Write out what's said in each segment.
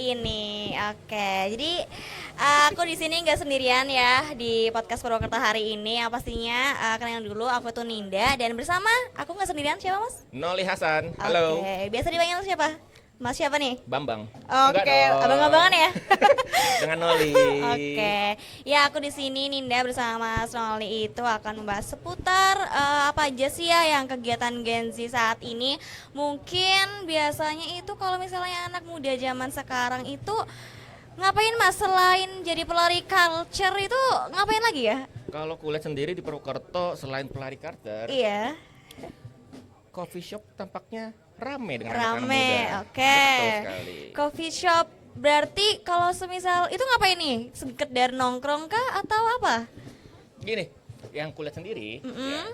ini. Oke, jadi aku di sini nggak sendirian ya di podcast Purwokerto hari ini. Yang pastinya kenalin dulu, aku tuh Ninda dan bersama aku nggak sendirian, siapa Mas? Noli Hasan, halo. Oke, biasa dipanggil siapa? Mas siapa nih? Bambang. Oke, abang-abangan ya. Dengan Noli. Oke, ya aku di sini Ninda bersama Mas Noli itu akan membahas seputar apa aja sih ya yang kegiatan Gen Z saat ini. Mungkin biasanya itu kalau misalnya anak muda zaman sekarang itu ngapain Mas selain jadi pelari culture itu ngapain lagi ya? Kalau kuliah sendiri di Purwokerto selain pelari karter, Iya. coffee shop tampaknya rame dengan anak-anak muda. Rame, oke. Betul sekali. Coffee shop berarti kalau semisal itu ngapain nih? Sekedar nongkrong kah atau apa? Gini, yang kuliah sendiri, Mm-mm. ya,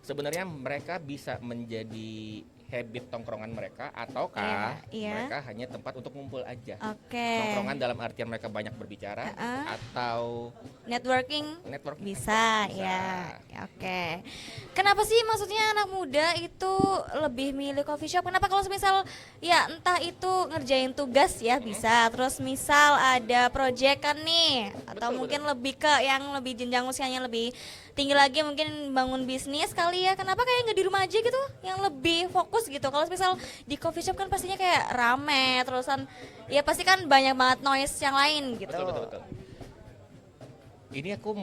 sebenarnya mereka bisa menjadi habit tongkrongan mereka ataukah Iya. mereka hanya tempat untuk ngumpul aja. Oke. Nongkrongan dalam artian mereka banyak berbicara atau Networking network. bisa, Bisa. ya. Oke. Kenapa sih maksudnya anak muda itu lebih milih coffee shop? Kenapa kalau semisal ya entah itu ngerjain tugas ya bisa, terus misal ada project kan nih atau Betul, mungkin lebih ke yang lebih jenjang usianya lebih tinggi lagi mungkin bangun bisnis kali ya. Kenapa kayak nggak di rumah aja gitu yang lebih fokus gitu? Kalau misal di coffee shop kan pastinya kayak rame terusan ya pasti kan banyak banget noise yang lain gitu. Betul. Ini aku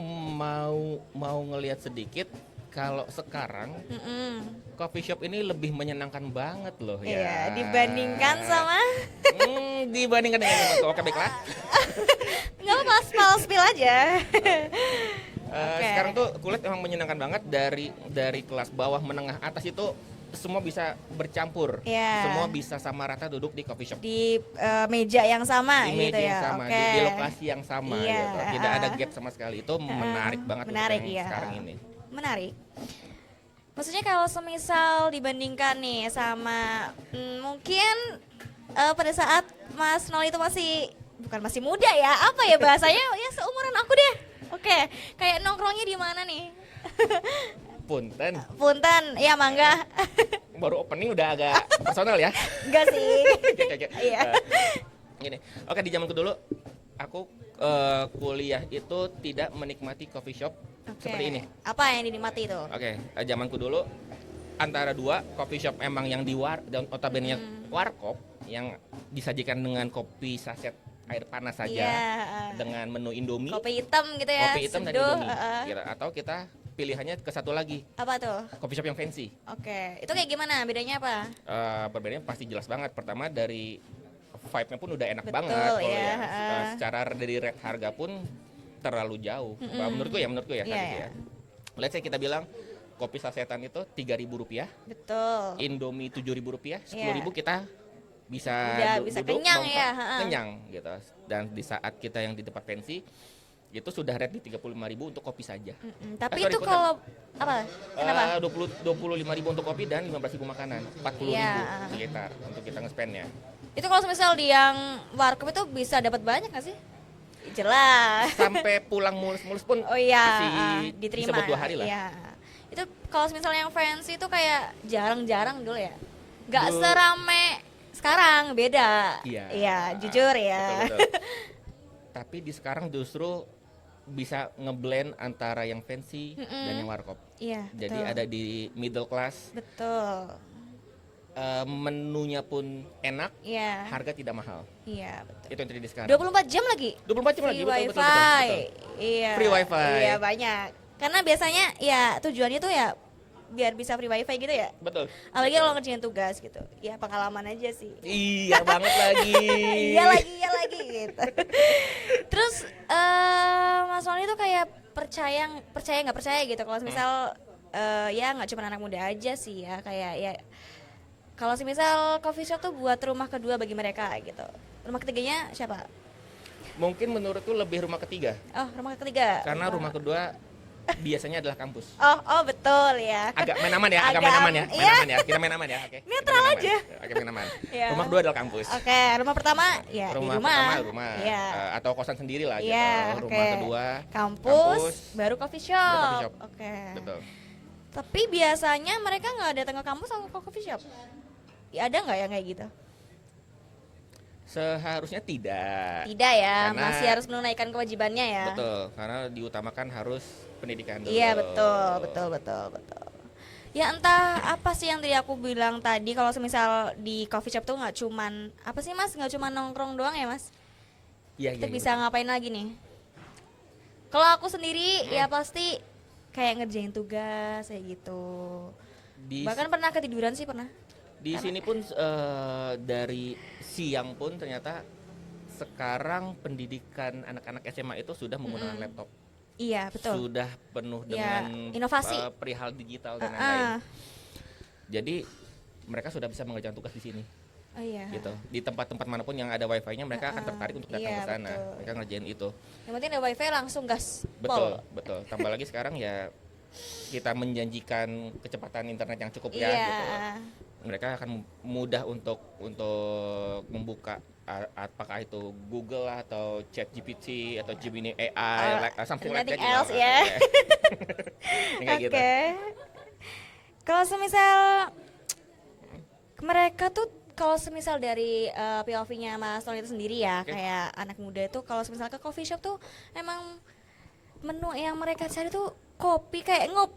mau ngelihat sedikit kalau sekarang Mm-mm. coffee shop ini lebih menyenangkan banget loh ya. Iya, dibandingkan sama Dibandingkan dengan oke baiklah. nggak apa-apa, spill aja. Oke. Sekarang tuh kulit emang menyenangkan banget dari kelas bawah menengah atas itu semua bisa bercampur. Iya. Semua bisa sama rata duduk di coffee shop. Di meja yang sama Di gitu meja ya. yang sama, Oke. di lokasi yang sama Iya, gitu. Tidak ada gap sama sekali. Itu menarik banget untuk menarik, yang iya. sekarang ini. Menarik. Maksudnya kalau semisal dibandingkan nih sama mungkin pada saat Mas Nol itu bukan masih muda ya, apa ya bahasanya ya seumuran aku deh. Oke, kayak nongkrongnya di mana nih? Punten, Punten, ya mangga. baru opening udah agak personal ya. Enggak sih. Oke. Iya. Gini, oke di zamanku dulu aku kuliah itu tidak menikmati coffee shop Oke. seperti ini. Apa yang dinikmati itu? Oke, zamanku dulu antara dua coffee shop emang yang dan notabene yang warkop yang disajikan dengan kopi saset air panas saja Iya. dengan menu Indomie, Kopi hitam gitu ya. kopi hitam dan seduh, Indomie. Gitu. Atau kita pilihannya ke satu lagi, Apa tuh? coffee shop yang fancy. Oke. Itu kayak gimana? Bedanya apa? Perbedaannya pasti jelas banget. Pertama dari vibe-nya pun udah enak Betul, banget kalau ya. ya. Secara dari rate harga pun terlalu jauh. Menurutku ya Iya, tadi itu iya. ya. Let's say kita bilang kopi sasetan itu Rp3.000, Betul. Indomie Rp7.000, Rp10.000 Iya. kita bisa Udah bisa duduk, kenyang nongkrong, ya, kenyang gitu. Dan di saat kita yang di tempat fancy itu sudah rate di Rp35.000 untuk kopi saja. Tapi sorry, itu punten. kalau apa? Kenapa? 25.000 untuk kopi dan 15.000 makanan, 40.000 Iya. sekitar untuk kita nge-spendnya. Itu kalau misal di yang warkop itu bisa dapat banyak nggak sih? Jelas. Sampai pulang mulus-mulus pun Oh iya, masih diterima. disebut 2 hari lah. Iya. Itu kalau misalnya yang fancy itu kayak jarang-jarang dulu ya. Nggak Dulu. serame sekarang, beda. Iya. Iya, jujur ya. Betul. Tapi di sekarang justru bisa ngeblend antara yang fancy dan yang warkop. Iya, Jadi betul. ada di middle class, Betul. menunya pun enak, Iya. harga tidak mahal. Iya, betul. Itu yang terjadi sekarang. 24 jam lagi. 24 jam lagi, Free betul, wifi. betul. Iya. Free wifi. Iya, banyak. Karena biasanya ya tujuannya tuh ya biar bisa free wifi gitu ya. Betul. Apalagi kalau ngerjain tugas gitu. Ya pengalaman aja sih. Iya banget lagi. Iya lagi gitu. Terus Mas Wali tuh kayak percaya nggak percaya gitu kalau misal ya nggak cuma anak muda aja sih ya kayak ya kalau misal coffee shop tuh buat rumah kedua bagi mereka gitu. Rumah ketiganya siapa? Mungkin menurutku lebih rumah ketiga. Oh, rumah ketiga. Karena rumah kedua biasanya adalah kampus. Oh betul ya. Agak main aman ya, Agak main aman ya. iya. Main aman ya. Kita main aman ya, oke. Kita Netral main aman. aja. Oke, main aman. Iya. Rumah kedua adalah kampus. Oke, rumah pertama ya Rumah di rumah. pertama rumah Iya. atau kosan sendiri lah Iya, gitu. oke. Rumah kedua Kampus, baru coffee shop. baru coffee shop. Oke. Betul. Tapi biasanya mereka nggak datang ke kampus atau ke coffee shop? Ya, ada nggak yang kayak gitu? Seharusnya tidak. Tidak ya, Karena- masih harus menunaikan kewajibannya ya. Betul, karena diutamakan harus pendidikan dulu. Iya betul, betul, betul, betul. Ya entah apa sih yang tadi aku bilang tadi, kalau semisal di coffee shop tuh nggak cuman apa sih Mas, nggak cuman nongkrong doang ya Mas, Iya, kita iya, bisa ngapain lagi nih? Kalau aku sendiri ya pasti kayak ngerjain tugas kayak gitu. Di Bahkan pernah ketiduran sih pernah. di sini pun dari siang pun ternyata sekarang pendidikan anak-anak SMA itu sudah menggunakan laptop. Iya betul. Sudah penuh Ya, dengan inovasi. perihal digital dan lain-lain. Ah, Jadi mereka sudah bisa mengerjakan tugas di sini, oh iya. gitu. Di tempat-tempat manapun yang ada wifi-nya, mereka akan tertarik untuk datang Iya, ke sana. betul. Mereka ngerjain itu. Yang penting ada wifi langsung gas. Betul, Pol. betul. Tambah lagi sekarang ya kita menjanjikan kecepatan internet yang cukup Iya. ya, gitu. Mereka akan mudah untuk membuka apakah itu Google lah atau ChatGPT atau Gemini AI, something like that. anything else, ya. Kayak gitu. Oke. Kalau semisal mereka tuh, kalau semisal dari POV-nya Mas Tony itu sendiri ya, Oke. kayak anak muda itu kalau semisal ke coffee shop tuh emang menu yang mereka cari tuh kopi, kayak ngopi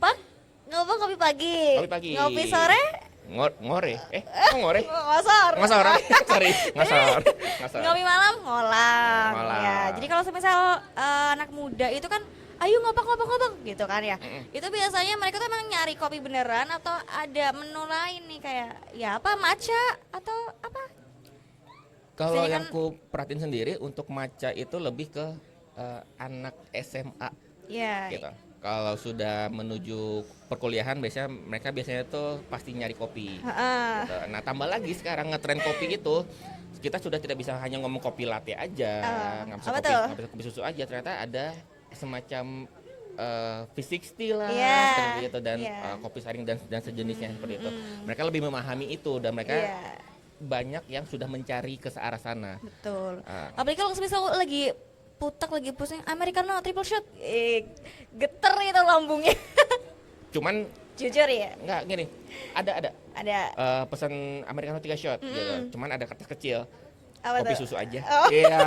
pagi. Kopi pagi. Ngopi sore, Ngore. Ngore. ngosor. Ngasor. Sorry, ngasor. Ngopi malam, ngolam. Ngolam. Ya, jadi kalau semisal anak muda itu kan ayo ngopak gitu kan ya. Itu biasanya mereka tuh emang nyari kopi beneran atau ada menu lain nih, kayak ya apa, matcha atau apa? Kalau Biasanya yang kan- ku perhatiin sendiri untuk matcha itu lebih ke anak SMA Ya. gitu. Kalau sudah menuju perkuliahan mereka biasanya tuh pasti nyari kopi. Heeh. Gitu. Nah, tambah lagi sekarang ngetren kopi itu kita sudah tidak bisa hanya ngomong kopi latte aja, nggak bisa apa kopi, tuh? nggak bisa kopi susu aja. Ternyata ada semacam V60 lah Iya, seperti itu dan iya. kopi saring dan sejenisnya seperti itu. Mereka lebih memahami itu dan mereka Iya, banyak yang sudah mencari ke arah sana. betul. Ah. Apalagi kalau semisal lagi putak, lagi pusing, americano triple shot, geter itu lambungnya. Cuman Jujur ya, nggak gini, ada ada pesan americano 3 shot gitu. Cuman ada kertas kecil. apa Kopi tuh? susu aja. Oh. Iya.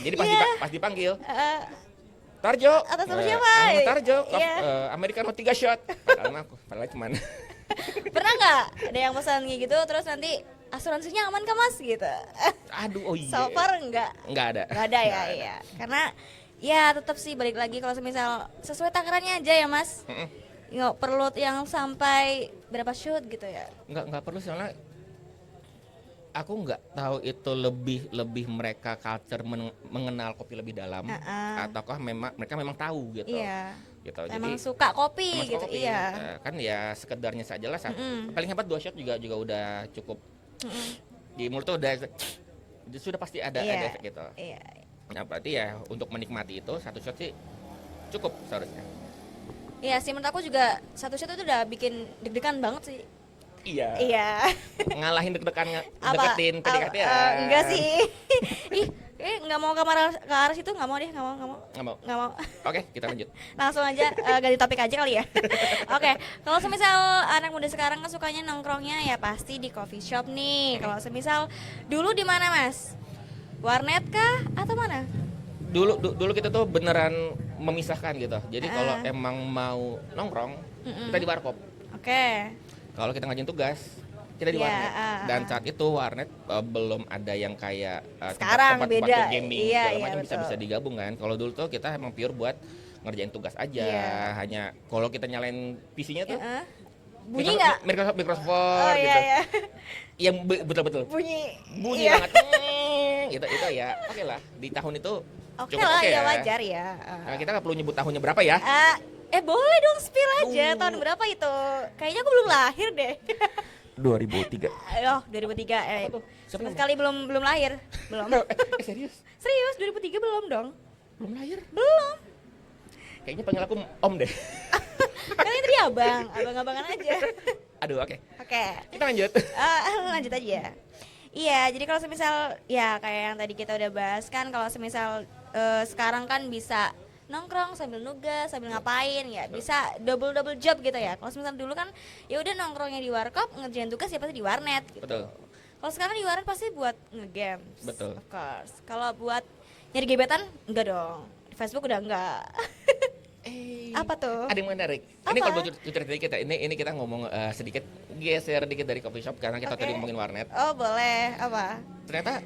Jadi Iya. pas dipanggil, Eh, Tarjo. Atas nama siapa? Tarjo, Iya. americano 3 shot. Padahal cuman Pernah nggak ada yang pesan kayak gitu terus nanti asuransinya aman kah Mas gitu? aduh, oh iya. So far enggak Nggak ada. ada ya, iya. Karena ya tetap sih balik lagi, kalau semisal sesuai takarannya aja ya Mas. Mm-mm. Nggak perlu yang sampai berapa shoot gitu ya. Nggak perlu soalnya aku nggak tahu itu lebih mereka culture mengenal kopi lebih dalam ataukah mereka memang tahu gitu. Iya. Gitu. Emang Jadi suka kopi emang suka gitu, kopi. iya. Kan ya sekedarnya saja lah. Paling hebat 2 shot juga udah cukup. Di mulut tuh udah sudah pasti ada Iya. efek gitu. Iya. Nah, berarti ya untuk menikmati itu 1 shot sih cukup seharusnya. Iya sih, menurut aku juga 1 shot itu udah bikin deg-degan banget sih. Iya. Iya. Ngalahin deg-degan Apa? deketin PDKT ya. Enggak sih. Ih, nggak mau ke arah situ, nggak mau deh, nggak mau. Nggak mau. Nggak mau. Oke, kita lanjut. Langsung aja ganti topik aja kali ya. Oke, kalau semisal anak muda sekarang kan sukanya nongkrongnya ya pasti di coffee shop nih. Kalau semisal dulu di mana Mas? Warnet kah atau mana? Dulu kita tuh beneran memisahkan gitu. Jadi kalau emang mau nongkrong, kita di warkop. Oke. Kalau kita ngajin tugas, kita di Iya, warnet. Dan saat itu warnet belum ada yang kayak Sekarang tempat beda. gaming Iya, segala iya, macam betul. bisa digabung kan. Kalau dulu tuh kita emang pure buat ngerjain tugas aja. Iya. Hanya kalau kita nyalain PC-nya tuh Bunyi nggak? Microsoft Oh Word iya gitu. iya. Yang betul-betul Bunyi. bunyi Iya. banget. Itu ya. Oke lah, di tahun itu Oke cukup lah, oke ya ya. wajar ya. Nah, kita nggak perlu nyebut tahunnya berapa ya. Boleh dong, spill aja tahun berapa itu. Kayaknya aku belum lahir deh. 2003. Oh, 2003. Apa tuh? Siapa Sama nama? sekali belum lahir. Belum. Serius? Serius, 2003 belum dong. Belum lahir? Belum. Kayaknya panggil aku Om deh. Kan itu dia abang-abangan aja. Aduh, oke. Oke. Kita lanjut. Lanjut aja. Iya, jadi kalau semisal ya kayak yang tadi kita udah bahas kan, kalau semisal sekarang kan bisa nongkrong sambil nugas, sambil ngapain ya, bisa double job gitu ya. Kalau semisal dulu kan ya udah nongkrongnya di warkop, ngerjain tugas ya pasti di warnet gitu. Betul. Kalau Kalau sekarang di warnet pasti buat nge-games. Betul. Of course. Kalau buat nyari gebetan enggak dong. Di Facebook udah enggak. Apa tuh? Ada yang menarik. Ini Apa? kalau cerita kita, ini kita ngomong sedikit geser dikit dari coffee shop karena kita Oke. tadi ngomongin warnet. Oh, boleh. Apa? Ternyata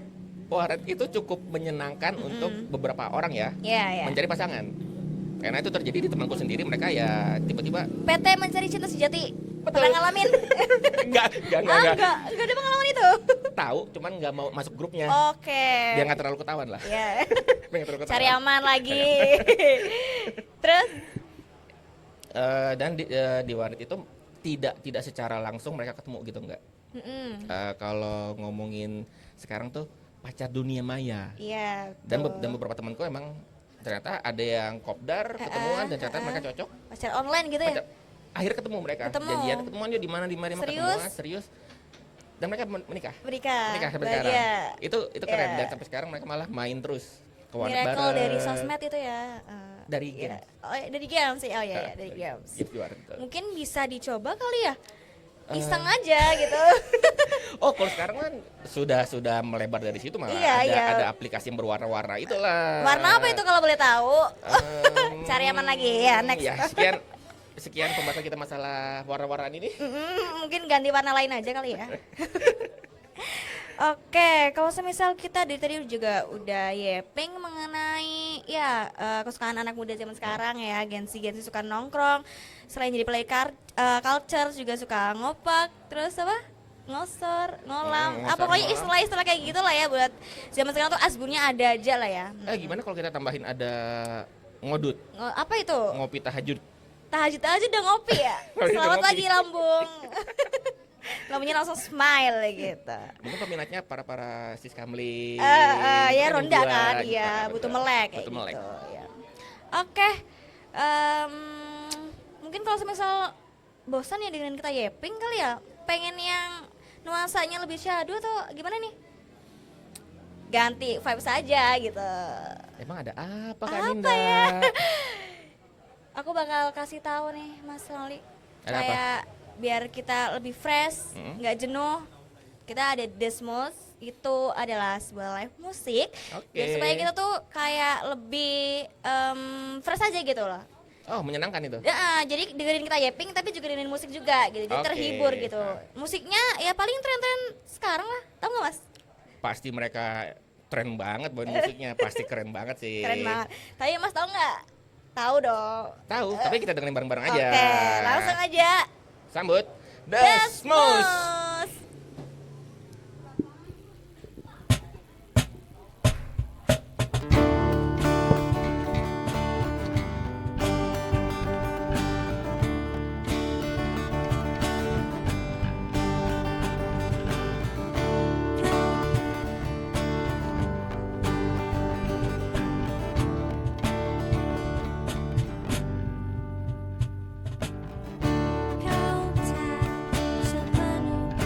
warnet itu cukup menyenangkan untuk beberapa orang ya Iya, iya. mencari pasangan. Karena itu terjadi di temanku sendiri, mereka ya tiba-tiba PT mencari cinta sejati. Betul. Pernah ngalamin? enggak Enggak ada pengalaman itu. tahu, cuman nggak mau masuk grupnya. Oke. Biar nggak terlalu ketahuan lah. Ya. Biar nggak terlalu Cari ketahuan. aman lagi. Terus? Dan di warnet itu tidak secara langsung mereka ketemu gitu enggak. Mm-mm. Kalau ngomongin sekarang tuh pacar dunia maya. Iya. Dan betul. beberapa temanku emang ternyata ada yang kopdar ketemuan dan ternyata mereka cocok. Pacar online gitu ya? Akhirnya ketemu mereka. Ketemu. Janjian ketemuan dia di mana Serius? ketemuan serius. Dan mereka menikah. Menikah Sampai bahagia. sekarang. Itu keren Iya. dan sampai sekarang mereka malah main terus ke warnet Miracle bareng. dari sosmed itu ya. Dari Iya. games. Oh, dari games sih. Oh iya, iya, dari games. Games di warnet. Mungkin bisa dicoba kali ya. Iseng Eh. aja gitu. Oh, kalau sekarang kan sudah melebar dari situ malah Iya, iya. ada aplikasi yang berwarna-warna itulah. Warna apa itu kalau boleh tahu? Em, Cari aman lagi ya, next. Ya, sekian pembahasan kita masalah warna-warnaan ini. Mungkin ganti warna lain aja kali ya. Oke, kalau semisal kita dari tadi juga udah yeping mengenai ya kesukaan anak muda zaman sekarang ya, Gen Z suka nongkrong, selain jadi culture juga suka ngopak, terus apa? Ngosor, ngolam, Ngosor, pokoknya ngolam. istilah-istilah kayak gitu lah ya buat zaman sekarang tuh asbunnya ada aja lah ya. Gimana kalau kita tambahin ada ngodut, Apa itu? ngopi tahajud? Tahajud aja udah ngopi ya. Tahajud udah Selamat ngopi. pagi lambung. Lambungnya langsung smile gitu. Mungkin peminatnya para sis kamling. Ya yang ronda jual, kan, gitu. iya butuh melek kayak Butuh melek. gitu. Ya. Oke, mungkin kalau semisal bosan ya dengan kita yeping kali ya, pengen yang nuansanya lebih syahdu atau gimana nih? Ganti vibes aja gitu. Emang ada apa Apa Kak Ninda? ya? Aku bakal kasih tahu nih Mas Noli. Ada apa? Kayak biar kita lebih fresh, Mm. nggak jenuh. Kita ada Desmos, itu adalah sebuah live musik. Oke. Biar supaya kita tuh kayak lebih fresh aja gitu loh. Oh, menyenangkan itu. Ya, jadi dengerin kita yeping tapi juga dengerin musik juga gitu. Jadi Oke. terhibur gitu. Musiknya ya paling tren-tren sekarang lah. Tahu nggak Mas? Pasti mereka keren banget buat musiknya, pasti keren banget sih. Keren banget. Tapi Mas tahu nggak? Tahu dong. Tahu, tapi kita dengerin bareng-bareng aja. Oke, langsung aja. Sambut Desmos. Desmos. Kau tak sepenuhnya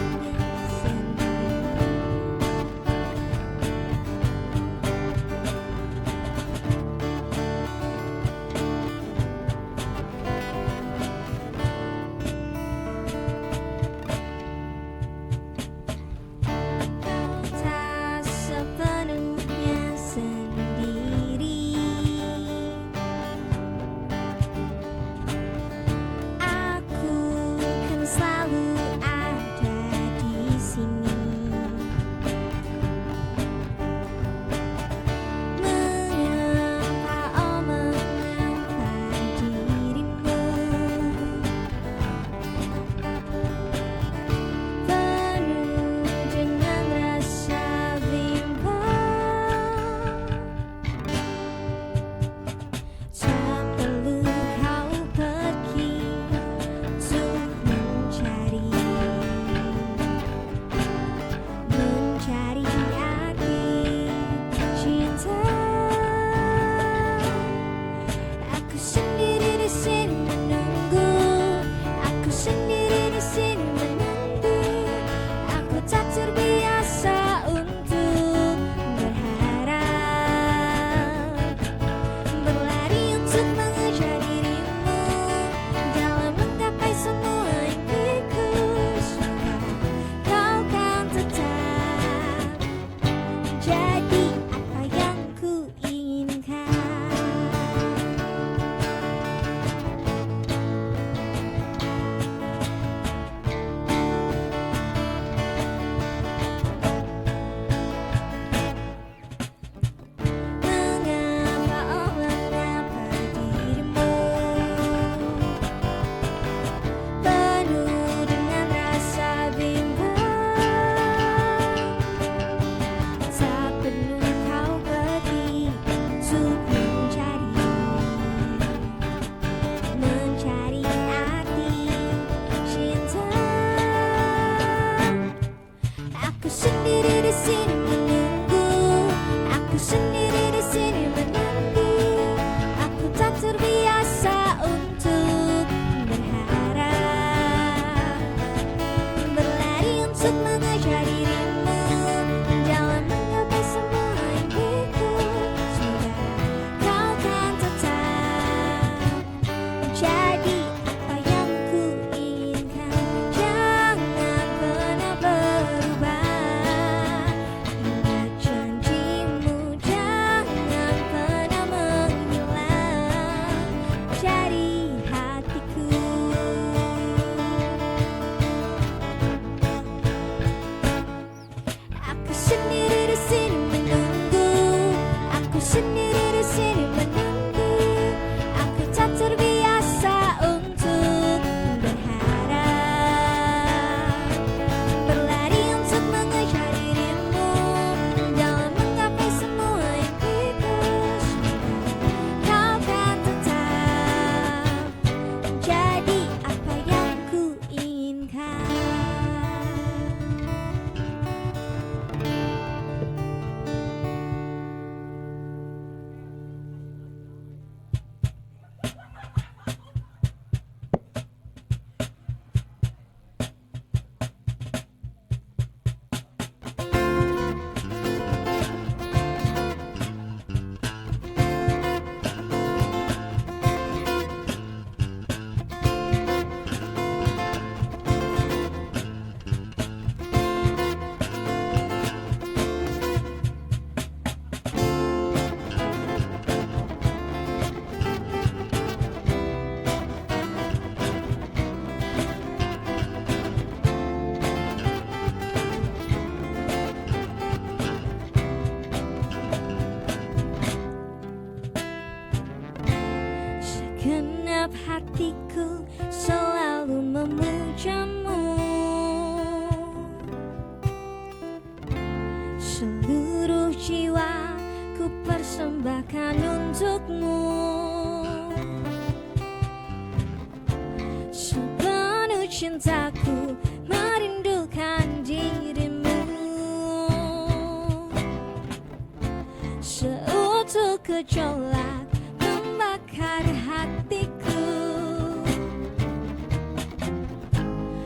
untuk mengejar dirimu dalam menggapai semua impiku. Semoga kau kan tetap menjadi apa yang ku inginkan. Jangan pernah berubah, ingat janjimu, jangan pernah menghilang dari hatiku. Aku sendiri di sini menunggu, aku sendiri di sini menunggu. Aku tak terbiasa untuk berharap, berlari untuk mengejar dirimu dalam menggapai semua impiku. Kau kan tetap menjadi apa yang ku inginkan. Segenap hatiku selalu memujamu, seluruh jiwa ku persembahkan untukmu. Sepenuh cintaku merindukan dirimu, seutuh gejolak membakar hatiku,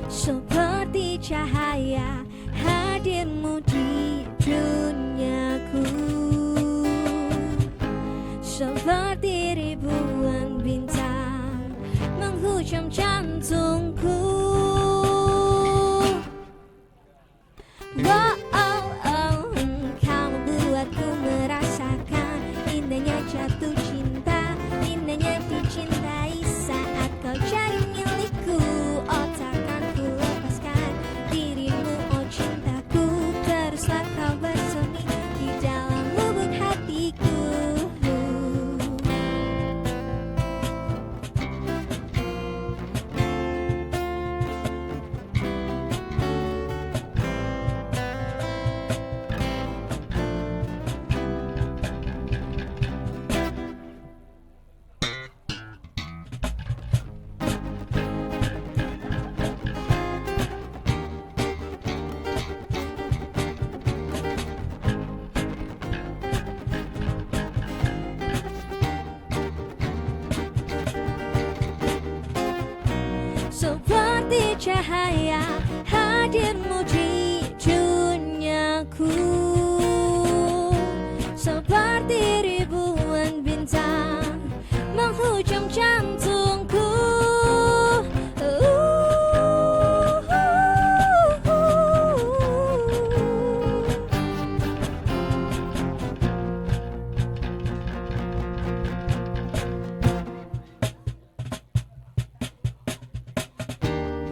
seperti cahaya hadirmu di duniaku, seperti ribuan bintang menghujam jantungku. Oh, oh, oh, kau membuatku merasakan indahnya jatuh cinta, indahnya dicintai saat kau jadi milikku. Oh, takkan ku lepaskan dirimu, oh cintaku, teruslah kau bersemi di dalam lubuk hatiku. Seperti cahaya hadirmu di duniaku, seperti ribuan bintang menghujam jantungku.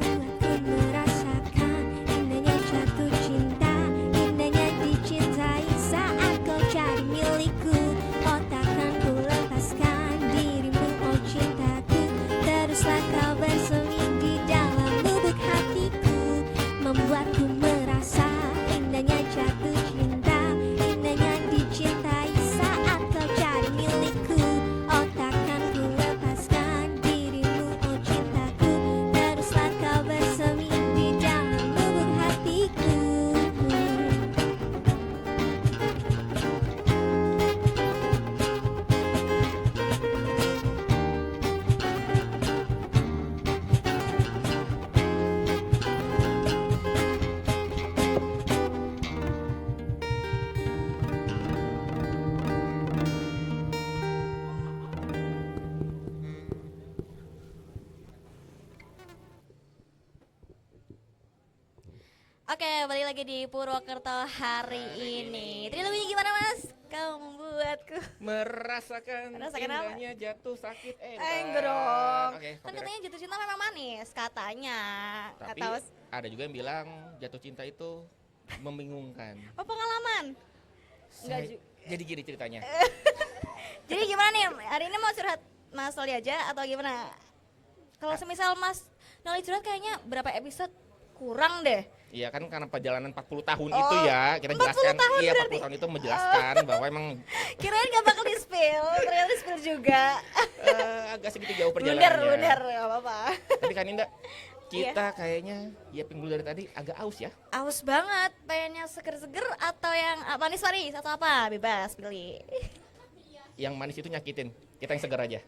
Buatku merasakan indahnya jatuh cinta, indahnya Oke, balik lagi di Purwokerto hari ini. Tadi lagunya gimana Mas? Kau membuatku Merasakan Merasakan apa? indahnya jatuh sakit. enggak dong. Oke, Kan copyright. katanya jatuh cinta memang manis, katanya. Tapi Atau ada juga yang bilang jatuh cinta itu membingungkan. pengalaman. Enggak Saya- Jadi gini ceritanya. Jadi gimana nih? Hari ini mau curhat Mas Noli aja atau gimana? Kalau semisal Mas Noli curhat kayaknya berapa episode kurang deh. Iya kan karena perjalanan 40 tahun Oh, itu ya kita 40 jelaskan. tahun Iya 40 berarti. tahun itu menjelaskan bahwa emang Kirain gak bakal di-spill, ternyata di-spill juga. agak sedikit jauh Blunder, perjalanannya. gak apa-apa. Tapi kan Indah, kita kayaknya ya pinggul dari tadi agak aus ya. Aus banget, pengennya seger-seger atau yang manis-manis atau apa? Bebas pilih. Yang manis itu nyakitin. Kita yang segar aja.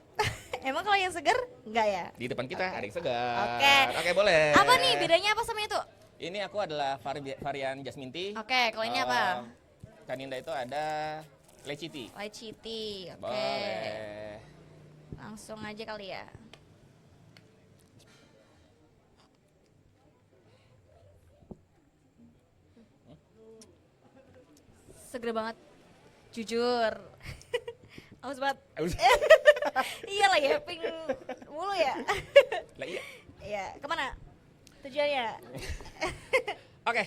Emang kalau yang seger enggak ya? Di depan kita ada yang segar. Oke. Oke, boleh. Apa nih bedanya apa sama itu? Ini aku adalah varian Jasmine Tea. Oke, kalau ini apa? Kaninda itu ada Lychee Tea. Lychee tea. Oke. Boleh. Langsung aja kali ya. Seger banget. Jujur. Aus banget. Iya lah ya, ping mulu ya. Lah iya. Iya, kemana tujuannya? Oke.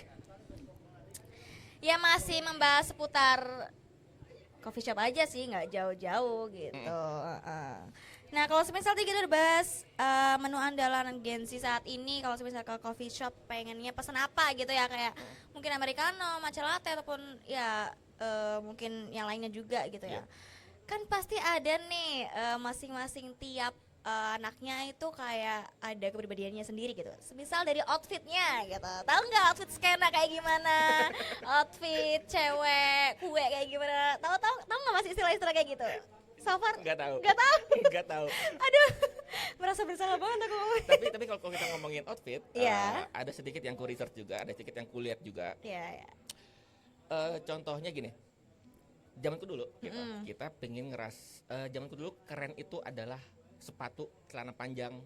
Ya masih membahas seputar coffee shop aja sih, nggak jauh-jauh gitu. Nah kalau semisal tadi kita udah bahas menu andalan Gen Z saat ini, kalau semisal ke coffee shop pengennya pesan apa gitu ya, kayak mungkin americano, matcha latte ataupun ya mungkin yang lainnya juga gitu ya. Kan pasti ada nih masing-masing tiap anaknya itu kayak ada kepribadiannya sendiri gitu. Semisal dari outfitnya gitu. Tahu nggak outfit skena kayak gimana? Outfit cewek, kue kayak gimana? Tahu nggak Mas istilah-istilah kayak gitu? So far Nggak tahu. Nggak tahu. Nggak tahu. Aduh, merasa bersalah banget aku. Tapi kalau kita ngomongin outfit, Iya. ada sedikit yang ku research juga, ada sedikit yang ku lihat juga. Iya, ya. Contohnya gini. Zamanku dulu kita pengen zamanku dulu keren itu adalah sepatu, celana panjang,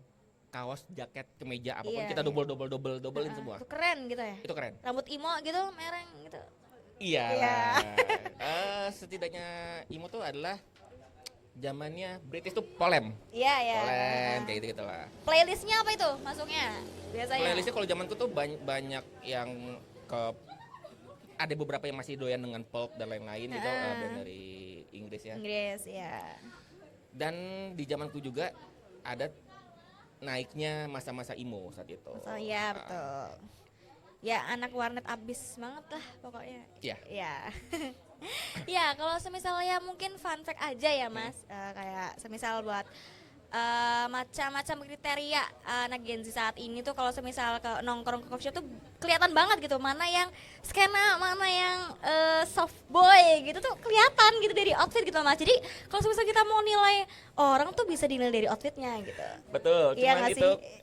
kaos, jaket, kemeja apapun Iya, kita iya. dobelin semua. Itu keren gitu ya. Itu keren. Rambut imo gitu, mereng gitu. Iya. Iya. Setidaknya imo tuh adalah zamannya British tuh polem. Iya, ya. Polem kayak gitu lah. Playlistnya apa itu masuknya? Biasanya. Playlistnya kalau zamanku tuh banyak yang ada beberapa yang masih doyan dengan pop dan lain-lain gitu, band dari Inggris ya. Inggris, ya. Dan di zamanku juga ada naiknya masa-masa emo saat itu. Oh iya betul. Ya anak warnet abis banget lah pokoknya. Iya. Ya. Ya kalau semisal ya mungkin fun fact aja ya Mas. Kayak semisal buat macam-macam kriteria anak Gen Z saat ini tuh kalau semisal ke nongkrong ke coffee shop tuh kelihatan banget gitu mana yang skena, mana yang soft boy gitu tuh kelihatan gitu dari outfit gitu Mas. Jadi kalau semisal kita mau nilai orang tuh bisa dinilai dari outfitnya gitu. Betul, Iya cuman nggak itu sih?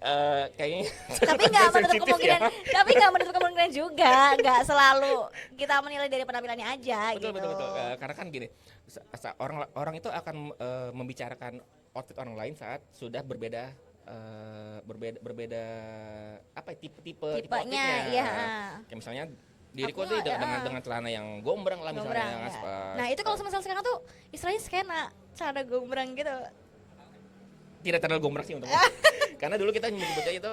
kayaknya Tapi nggak menutup sensitif kemungkinan, ya. tapi nggak menutup kemungkinan juga, nggak selalu kita menilai dari penampilannya aja Betul, gitu. betul. Karena kan gini, orang itu akan membicarakan outfit orang lain saat sudah berbeda apa ya, tipe Tipenya, outfitnya. iya. Kayak misalnya diriku Aku tuh ada, dengan celana yang gombrang lah misalnya Gombrang, yang ya. aspal. Nah itu kalau semisal sekarang tuh istilahnya skena, cara gombrang gitu. Tidak terlalu gombrang sih untuk karena dulu kita menyebutnya itu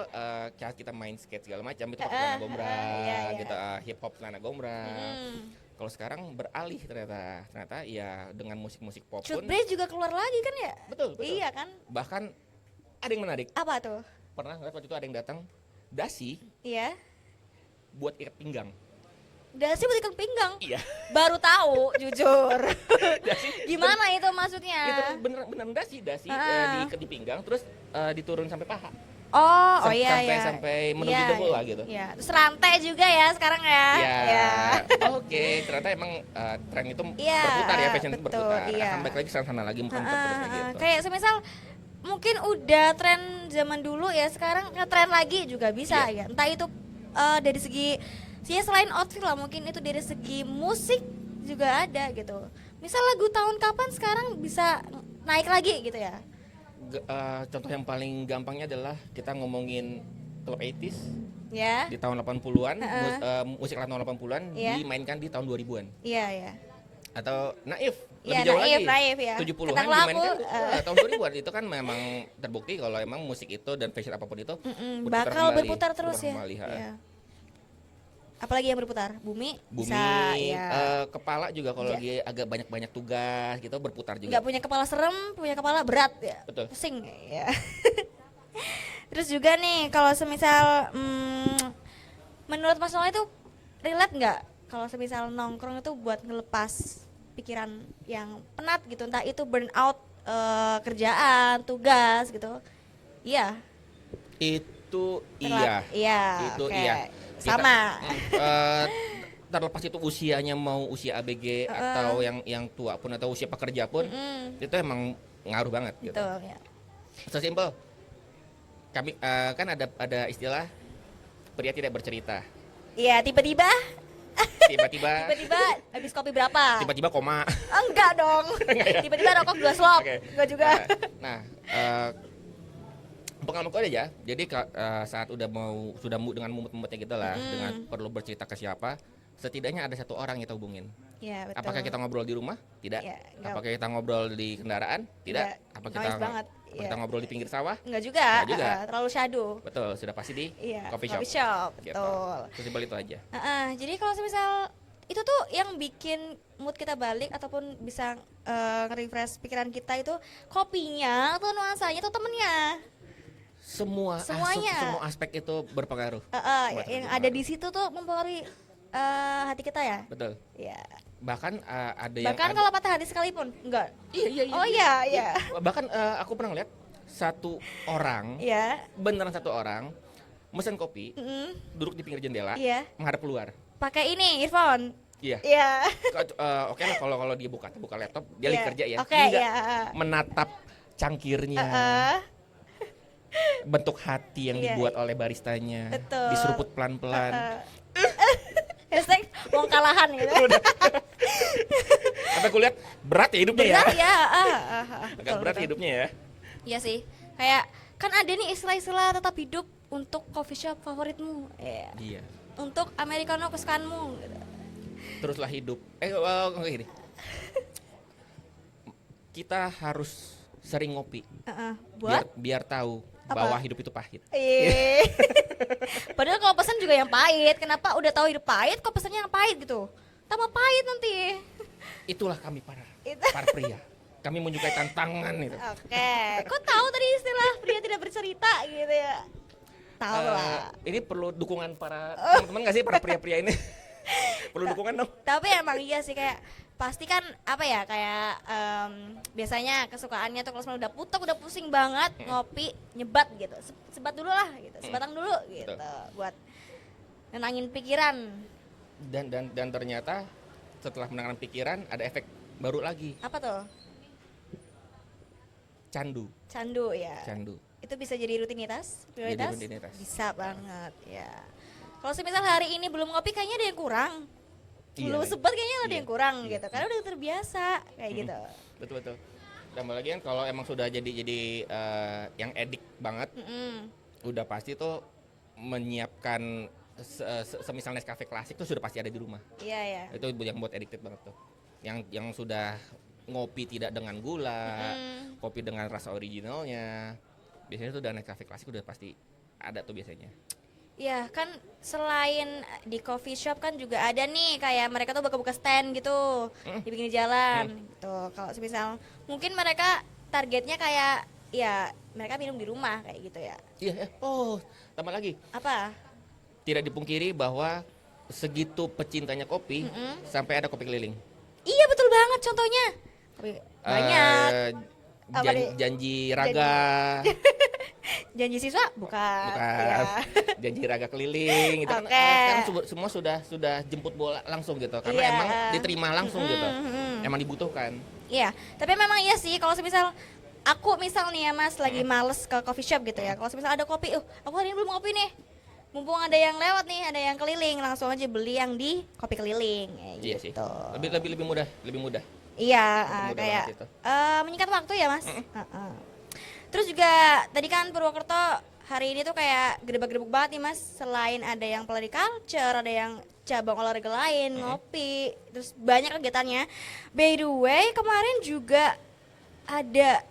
saat kita main skate segala macam itu pakai celana gombrang iya, iya. gitu, hip hop celana gombrang. Hmm. Kalau sekarang beralih ternyata ya dengan musik-musik pop Shoot pun braid juga keluar lagi kan ya? betul. Iya kan? Bahkan ada yang menarik. Apa tuh? Pernah ngeliat waktu itu ada yang datang dasi Iya. buat ikat pinggang. Dasi buat ikat pinggang. Iya. Baru tahu, jujur. Gimana itu maksudnya? Itu bener dasi diikat di pinggang terus diturun sampai paha. Oh iya ya. Sampai menuju Iya, debul lah gitu. Iya. Terus rantai juga ya sekarang ya. Ya. Oke, ternyata emang tren itu Iya, berputar ya, fashion itu betul, berputar. iya. Akan balik lagi sana lagi bukan terus kayak gitu. Kayak semisal mungkin udah tren zaman dulu ya, sekarang ngetren lagi juga bisa ya. Entah itu dari segi ya selain outfit lah, mungkin itu dari segi musik juga ada gitu. Misal lagu tahun kapan sekarang bisa naik lagi gitu ya. Contoh yang paling gampangnya adalah kita ngomongin Club 80s Ya. di tahun 80-an, musik tahun 80-an Iya. dimainkan di tahun 2000-an. Iya, iya. Atau Naif, Iya, lebih jauh Naif, lagi. Naif, ya. 70-an Kentang Laku, dimainkan tahun 2000-an. Itu kan memang terbukti kalau emang musik itu dan fashion apapun itu Bakal berputar terus ya. kembali, ha. Iya. Apalagi yang berputar? Bumi, Bumi, bisa ya. kepala juga kalau lagi agak banyak-banyak tugas gitu berputar juga. Nggak punya kepala serem, punya kepala berat ya. Betul. Pusing ya. Terus juga nih kalau semisal menurut Mas Noel itu relate nggak kalau semisal nongkrong itu buat ngelepas pikiran yang penat gitu, entah itu burnout kerjaan, tugas gitu. Iya. Itu iya. Iya. Itu oke. iya. Sama. Terlepas itu usianya mau usia ABG atau yang tua pun atau usia pekerja pun itu emang ngaruh banget gitu. Betul ya. Sesimpel kami kan ada istilah pria tidak bercerita. Iya, tiba-tiba Tiba-tiba habis kopi berapa? tiba-tiba koma. Enggak dong. Tiba-tiba rokok 2 slop. Oke. Enggak juga. Nah, pengalamanku aja. Jadi saat sudah dengan mumut-mumutnya gitu lah, dengan perlu bercerita ke siapa, setidaknya ada satu orang yang kita hubungin. Iya, betul. Apakah kita ngobrol di rumah? Tidak. Iya, enggak. Apakah kita ngobrol di kendaraan? Tidak. Enggak. Apa Noise banget. kita Iya. ngobrol di pinggir sawah? Enggak juga. Enggak juga. Terlalu shadow. Betul, sudah pasti di Iya, coffee coffee shop. shop, Gitu. betul. Sesimpel itu aja. Jadi kalau semisal itu tuh yang bikin mood kita balik ataupun bisa nge-refresh pikiran kita itu kopinya atau nuansanya atau temennya. Semuanya. Semua aspek itu berpengaruh. Buat Yang kerjaan. ada di situ tuh mempengaruhi hati kita ya. Betul. Iya. Bahkan ada yang Bahkan kalau patah hati sekalipun, enggak. Iya. Oh iya. Bahkan aku pernah lihat satu orang, Iya. beneran satu orang mesen kopi, duduk di pinggir jendela, Iya. menghadap keluar. Pakai ini earphone. Iya. Iya. Oke lah kalau dia buka laptop, dia lagi Iya. kerja ya. Oke, Enggak iya. menatap cangkirnya, bentuk hati yang Iya. dibuat oleh baristanya, Betul. diseruput pelan-pelan. Hashtag wong kalahan gitu. Sampai aku lihat berat ya hidupnya Berat ya. ya. Agak berat hidupnya ya. Iya sih. Kayak kan ada nih istilah-istilah tetap hidup untuk coffee shop favoritmu. Iya. Iya. Untuk americano kesukaanmu gitu. Teruslah hidup. Gini. Kita harus sering ngopi. Buat biar tahu Apa? bahwa hidup itu pahit. Padahal kalau pesan juga yang pahit. Kenapa udah tahu hidup pahit kok pesannya yang pahit gitu? Tambah pahit nanti. Itulah kami para Itu. pria. Kami menyukai tantangan itu. Oke. Kok tahu tadi istilah pria tidak bercerita gitu ya? Tahu lah. Ini perlu dukungan para teman-teman nggak sih para pria-pria ini? Perlu dukungan dong. Tapi emang iya sih kayak pasti kan apa ya kayak biasanya kesukaannya tuh kalau misalnya udah putek udah pusing banget ngopi nyebat gitu sebat dulu lah gitu sebatang dulu gitu buat nenangin pikiran. Dan ternyata setelah menenangkan pikiran ada efek baru lagi. Apa tuh? Candu ya. Candu. Itu bisa jadi rutinitas? Prioritas? Jadi rutinitas. Bisa banget ya. Kalau semisal hari ini belum ngopi kayaknya ada yang kurang. Belum Iya. sebat kayaknya ada Iya. yang kurang Iya. gitu. Karena udah terbiasa kayak gitu. Betul. Tambah lagi kan kalau emang sudah jadi yang edik banget, udah pasti tuh menyiapkan semisal Nescafe klasik tuh sudah pasti ada di rumah. Iya ya. Itu yang buat addicted banget tuh. Yang sudah ngopi tidak dengan gula, kopi dengan rasa originalnya. Biasanya tuh udah Nescafe klasik udah pasti ada tuh biasanya. Iya kan selain di coffee shop kan juga ada nih kayak mereka tuh buka-buka stand gitu di pinggir jalan gitu. Kalau semisal mungkin mereka targetnya kayak ya mereka minum di rumah kayak gitu ya. Iya. Oh, tambah lagi. Apa? Tidak dipungkiri bahwa segitu pecintanya kopi sampai ada kopi keliling. Iya betul banget contohnya. Kopi banyak. Apa nih? Janji raga. Janji siswa bukan. Bukan. Ya. Janji raga keliling itu kan Oke. sekarang semua sudah jemput bola langsung gitu karena Iya. emang diterima langsung gitu. Emang dibutuhkan. Iya, tapi memang iya sih kalau semisal aku misal nih ya Mas lagi males ke coffee shop gitu ya. Kalau semisal ada kopi, aku hari ini belum ngopi nih. Mumpung ada yang lewat nih, ada yang keliling, langsung aja beli yang di kopi keliling kayak Iya sih. gitu. Lebih mudah. Iya, Mudah kayak banget itu. menyingkat waktu ya Mas. Terus juga tadi kan Purwokerto hari ini tuh kayak gedebak-gedebuk banget nih Mas. Selain ada yang culture, ada yang cabang olahraga lain, ngopi, terus banyak kegiatannya. By the way, kemarin juga ada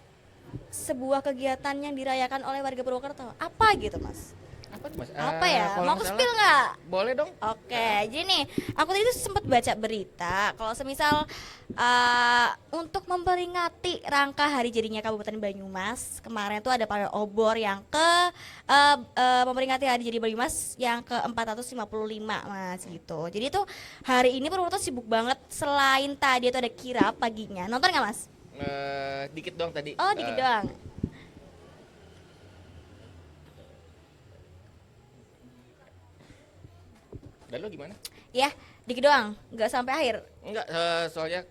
sebuah kegiatan yang dirayakan oleh warga Purwokerto. Apa gitu Mas? Apa tuh Mas? Apa ya? Kalau Mau nggak ke salah, spill nggak? boleh dong. Oke, jadi nih aku tadi tuh sempat baca berita kalau semisal untuk memperingati rangka hari jadinya Kabupaten Banyumas kemarin tuh ada para obor yang memperingati hari jadi Banyumas yang ke 455 Mas gitu. Jadi tuh hari ini Purwokerto sibuk banget, selain tadi itu ada kirap paginya. Nonton nggak Mas? Dikit doang tadi. Oh dikit doang. Dan lo gimana? Ya dikit doang, nggak sampai akhir. Enggak, soalnya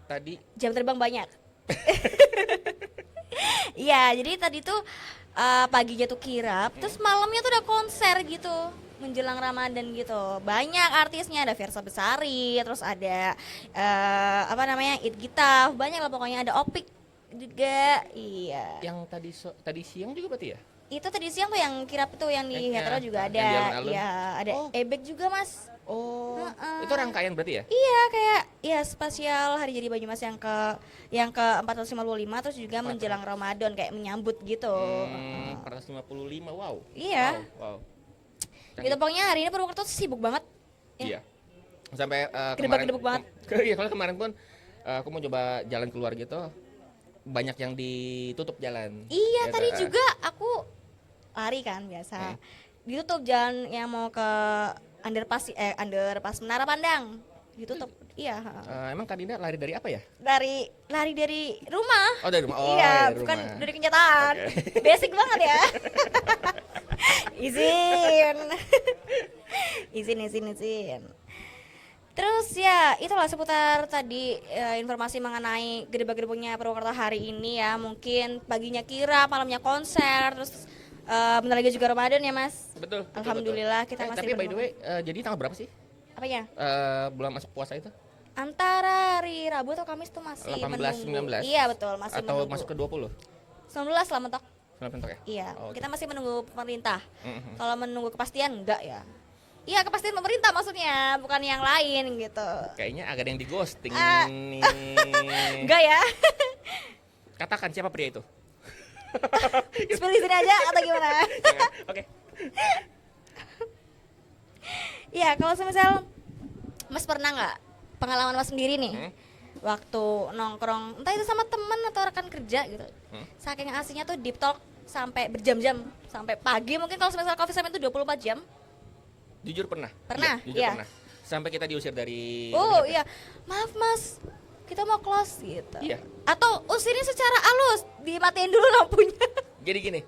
tadi Jam terbang banyak. Iya, jadi tadi tuh paginya tuh kirap, terus malamnya tuh ada konser gitu menjelang Ramadan gitu. Banyak artisnya, ada Versa Besari, terus ada apa namanya It Gitaf, banyak lah pokoknya, ada Opik juga. Iya. yang tadi siang juga berarti ya? Itu tadi siang tuh yang kirap itu yang di Iya, Hetero juga yang di ada. alun-alun. Iya, ada Oh. Ebek juga Mas. Oh, Heeh. itu rangkaian berarti ya? Iya kayak ya spesial hari jadi Banyumas yang ke 455 terus juga menjelang Ramadan kayak menyambut gitu. 455, wow. Iya. Wow. Gitu pokoknya hari ini Purwokerto tuh sibuk banget. Iya. Sampai Gedebak-gedebuk banget. Iya, kalau kemarin pun aku mau coba jalan keluar gitu, banyak yang ditutup jalan. Iya Gitu, tadi juga aku lari kan biasa. Ditutup jalan yang mau ke underpass Menara Pandang. Ditutup. Iya, Emang Kak Dinda lari dari apa ya? lari dari rumah. Oh, dari rumah. Oh, Iya, dari bukan rumah. dari kenyataan. Basic banget ya. izin. izin. Terus ya itulah seputar tadi informasi mengenai gedebak-gedebuknya Purwokerto hari ini ya. Mungkin paginya kirap, malamnya konser, terus bentar lagi juga Ramadan ya Mas. Betul. Alhamdulillah kita masih Tapi by the berdoa. way, jadi tanggal berapa sih? Apanya? Bulan masuk puasa itu? Antara hari Rabu atau Kamis tuh masih 18, menunggu. 19? Iya betul, masih Atau menunggu. masuk ke 20? 19 lah mentok. 19 ya? Iya, Oh, kita masih menunggu pemerintah. Mhm. Kalau menunggu kepastian enggak ya. Iya, kepastian pemerintah maksudnya, bukan yang lain gitu. Kayaknya agak ada yang di ghosting Ah. nih. Enggak ya. Katakan siapa pria itu? Spill di sini aja atau gimana? Jangan. Oke. Iya, kalau semisal Mas pernah nggak pengalaman Mas sendiri nih waktu nongkrong entah itu sama temen atau rekan kerja gitu, saking asiknya tuh deep talk sampai berjam-jam sampai pagi mungkin kalau semisal coffee shop itu 24 jam. Jujur pernah. Pernah, Iya, jujur iya. pernah. Sampai kita diusir dari Oh dari iya, maaf Mas, kita mau close gitu. Iya. Atau usirnya secara halus, dimatiin dulu lampunya. Jadi gini,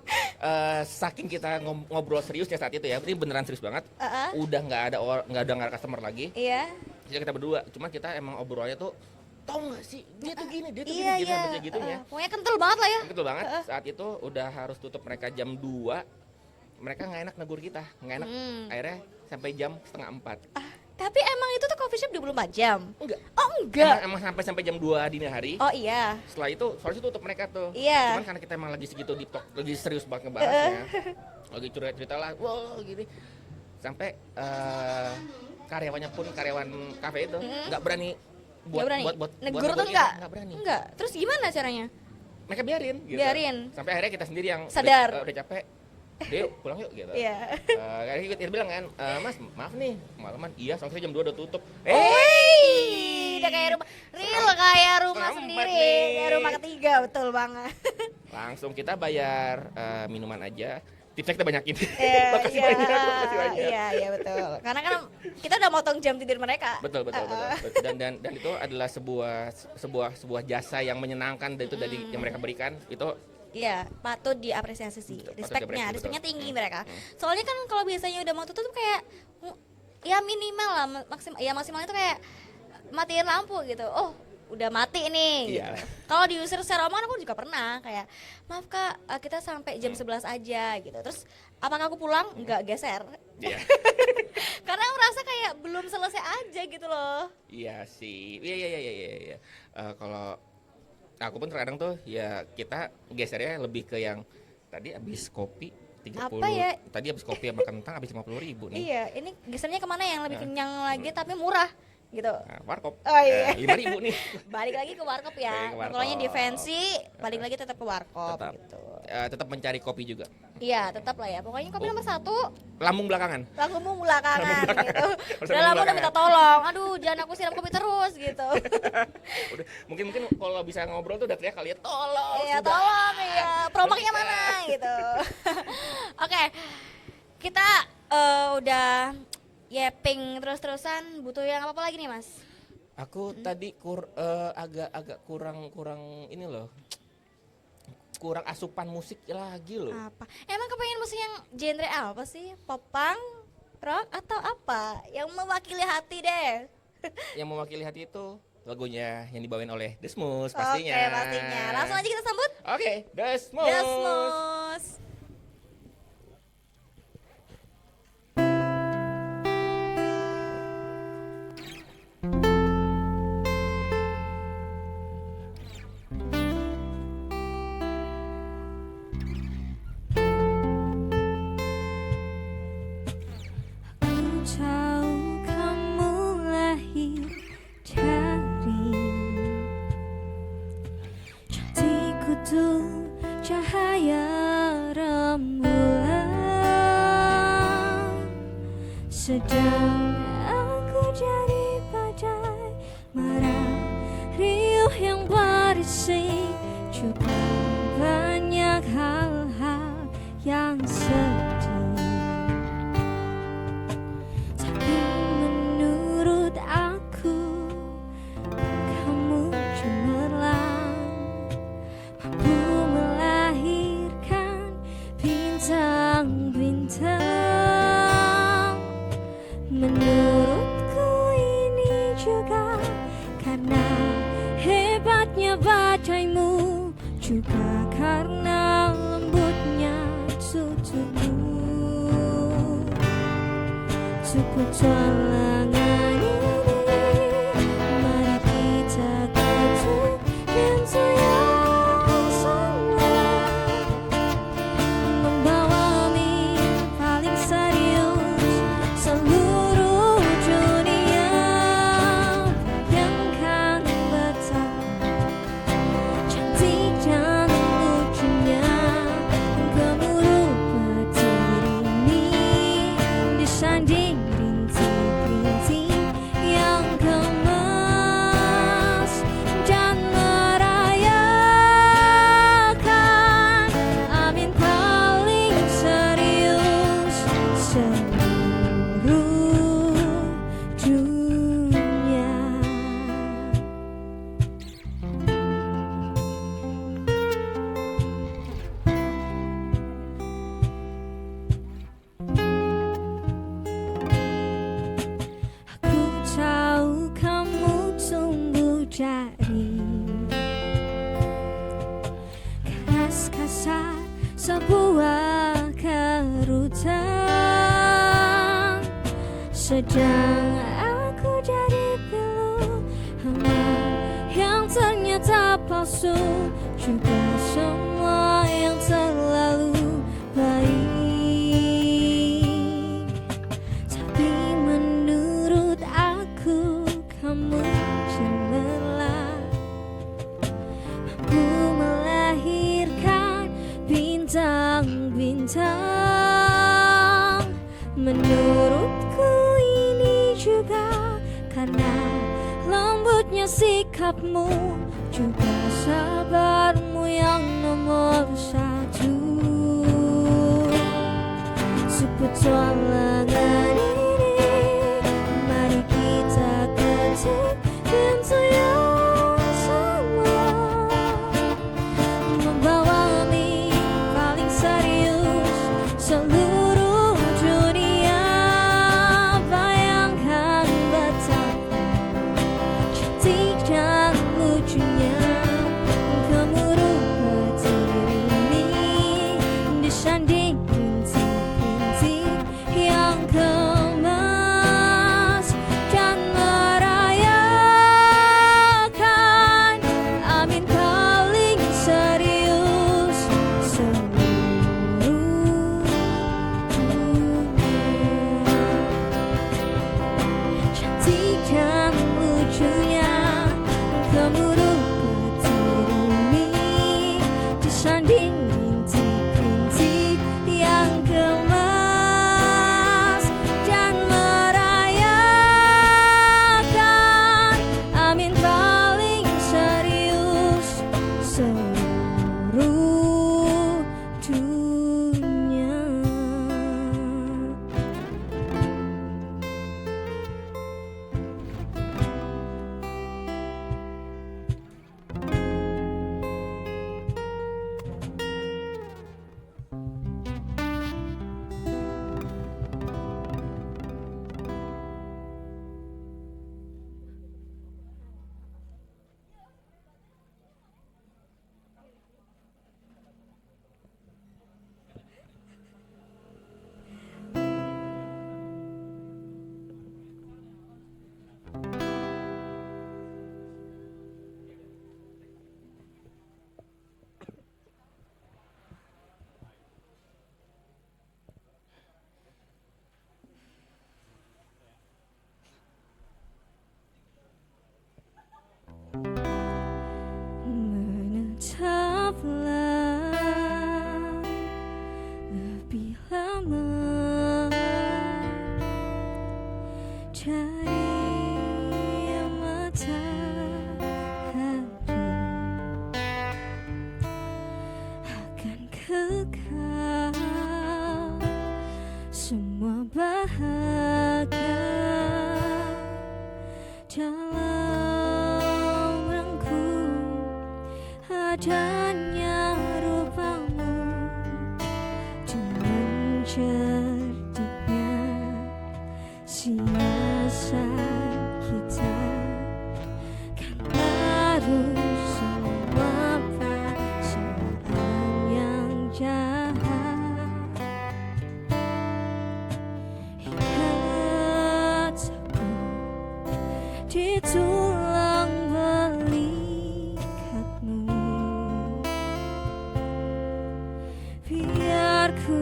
saking kita ngobrol seriusnya saat itu ya, ini beneran serius banget. Udah nggak ada customer lagi. Iya. Jadi kita berdua, cuma kita emang obrolnya tuh, tau nggak sih, dia tuh gini, Iya, gitu, iya. sampai segitunya. Pokoknya kental banget lah ya. Betul banget. Saat itu udah harus tutup mereka jam 2. Mereka nggak enak negur kita, nggak enak. Akhirnya sampai jam setengah 4. Tapi emang itu tuh coffee shop 24 jam? Enggak. Oh enggak. Emang sampai jam 2 dini hari. Oh iya. Setelah itu soalnya tutup mereka tuh. Iya. Cuman karena kita emang lagi segitu deep talk, lagi serius banget ngebahasnya. Lagi cerita lah, wow gini. Sampai karyawan kafe itu nggak berani Nggak berani. buat Negur tuh negur enggak? Nggak berani. Enggak. Terus gimana caranya? Mereka biarin gitu. Biarin. Sampai akhirnya kita sendiri yang Sadar. udah capek. Yuk pulang yuk gitu. Iya. Akhirnya kita bilang kan, Mas maaf nih malaman. Iya soalnya jam 2 udah tutup. Udah kayak rumah real kayak rumah Keempat sendiri, nih. kayak rumah ketiga, betul banget. Langsung kita bayar minuman aja. Tipsnya kita banyakin. Iya, Makasih banyak. Iya, betul. Karena kan kita udah motong jam tidur mereka. Betul. Dan itu adalah sebuah jasa yang menyenangkan dan itu dari yang mereka berikan itu. Iya, patut diapresiasi sih. Patut Respectnya diapresiasi, betul. tinggi mereka. Soalnya kan kalau biasanya udah mau tutup tuh kayak ya minimal lah maksimal itu kayak matiin lampu gitu. Oh, udah mati nih Iya. gitu. Kalau diusir secara omongan aku juga pernah kayak maaf Kak, kita sampai jam 11 aja gitu. Terus apakah aku pulang? Enggak, geser. Iya. Karena aku merasa kayak belum selesai aja gitu loh. Iya sih. Iya. Kalau aku pun terkadang tuh ya kita gesernya lebih ke yang tadi abis kopi 30. Apa ya? Tadi habis kopi sama kentang habis 50.000 nih. Iya, ini gesernya kemana yang lebih kenyang lagi tapi murah gitu. Nah, warkop. Oh iya. 5.000 nih. Balik lagi ke warkop Balik ya. ke warkop. Pokoknya defensi, balik lagi tetap ke warkop Tetap. gitu. Tetap mencari kopi juga. Iya, tetap lah ya. Pokoknya kopi nomor 1, Lambung belakangan. langsung belakangan gitu. Harus Udah lambung lama udah belakangan. minta tolong. Aduh, jangan aku siram kopi terus gitu. Udah, mungkin kalau bisa ngobrol tuh udah teriak kali ya, tolong. Iya, sudah. tolong ya. Promoknya mana gitu. Oke. Kita udah yapping terus-terusan, butuh yang apa lagi nih, Mas? Aku tadi agak kurang ini loh. Kurang asupan musik lagi loh. Apa? Emang kepengen musik yang genre apa sih? Popang, rock atau apa? Yang mewakili hati deh. Yang mewakili hati itu lagunya yang dibawain oleh Desmus pastinya. Oke, pastinya. Langsung aja kita sambut Oke, Desmus. Desmus. Ku tahu kamu lahir dari cantik kutu cahaya rembulan. Sedang aku jadi badai marah riuh yang berisi juga banyak hal-hal yang sedih. Tapi menurut aku kamu cemerlang, mampu melahirkan bintang-bintang. Menurutku ini juga karena hebatnya badaimu, juga karena lembutnya tutupmu. Untuk petualangan ini, mari kita ketuk pintu yang sama, membawa mimpi paling serius seluruh dunia. Bayangkan betapa cantik dan lucunya gemuruh petir ini disanding rintik-rintik yang gemas dan merayakan amin paling serius seluruh dunia. Aku tahu kamu tumbuh dari keras kasar sebuah kerutan. Sedang aku jadi pilu hangat yang ternyata palsu, juga semua yang terlalu baik. Tapi menurut aku kamu cemerlang, mampu melahirkan bintang-bintang. Menurutku ini juga karena lembutnya sikapmu, juga sabarmu yang nomor 1. Sepetualangan ini, mari kita ketuk pintu yang sama, membawa mimpi paling serius seluruh dunia. Bayangkan betapa cantik dan lucunya gemuruh petir ini duka, semua bahagia dalam rangkum adanya rupamu dengan cerdiknya siasat kita kan baru semua perasaan yang jahat ikat aku di tulang belikatmu biar ku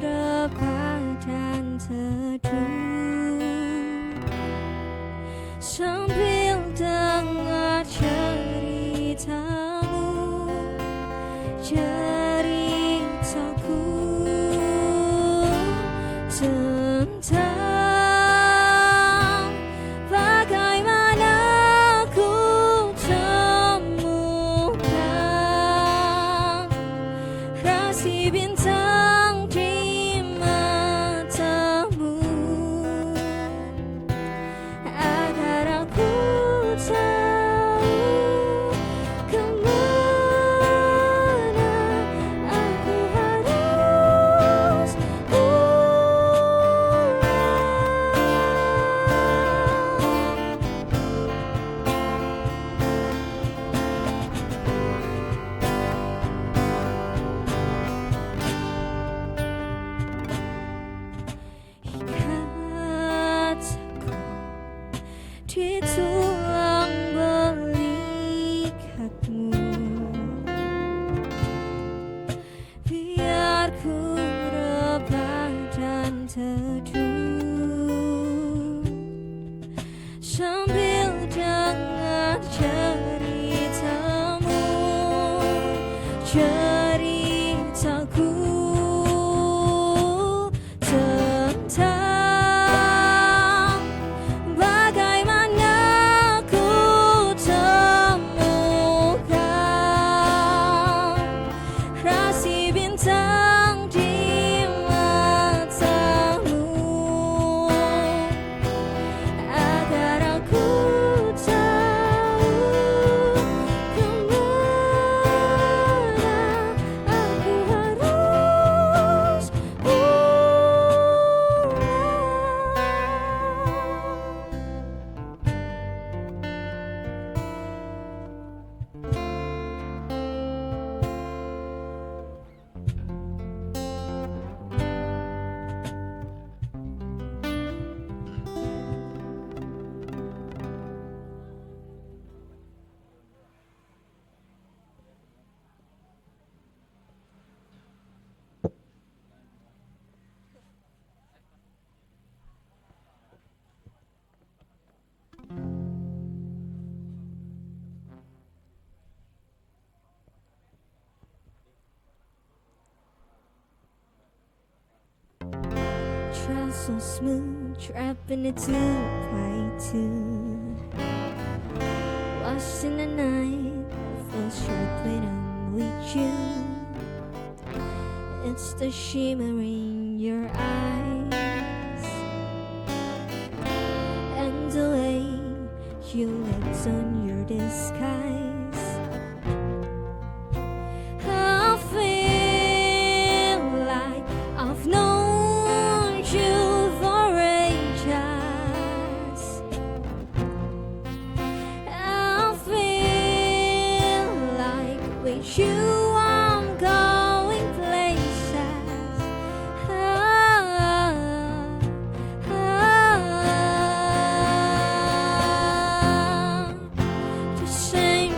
rebah dan teduh sambil dengar ceritamu, ceritaku tentang bagaimana ku temukan rasi bintang di matamu agar aku tahu kemana aku harus ikat aku di tulang belikatmu biar ku rebah dan teduh sambil dengar ceritamu, ceritaku tentang bagaimana ku temukan rasi bintang di matamu agar aku tahu kemana aku harus try so smooth, trapped in a 2x2, lost in the night, feel short when I'm with you. It's the shimmer in your eyes and the way you let on your disguise. I feel like I've known you for ages. I feel like with you I'm going places. The same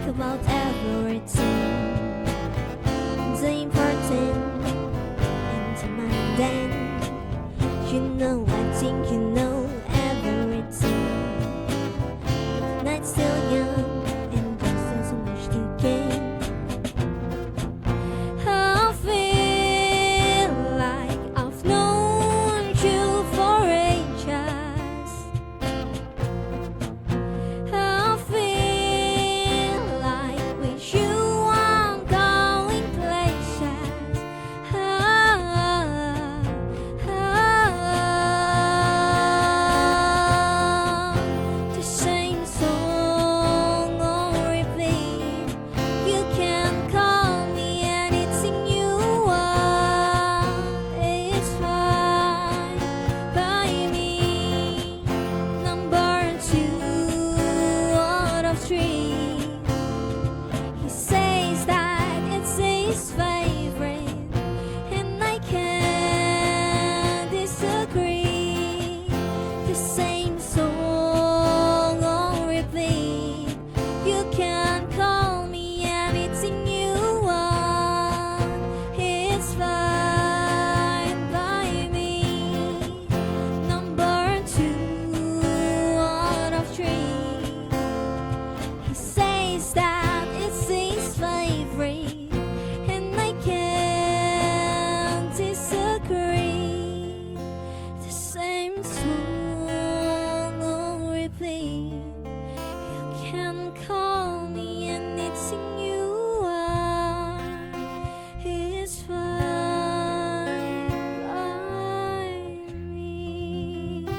about everything, the important into my then. You know, I think you know everything. The night's still young and there's still so much to gain. I feel like I've known you for ages. I feel like with you I'm going places. The same song on repeat. You can call me anything you want. It's fine by me. Number 2 out of 3. He says that it's his favorite, and I can't disagree. The same song on repeat. You can call me anything you want. It's fine by me. Number 2 out of 3. He says that it's his favorite, and I can't disagree. The same song on repeat. You can call me anything you want. It's fine by me.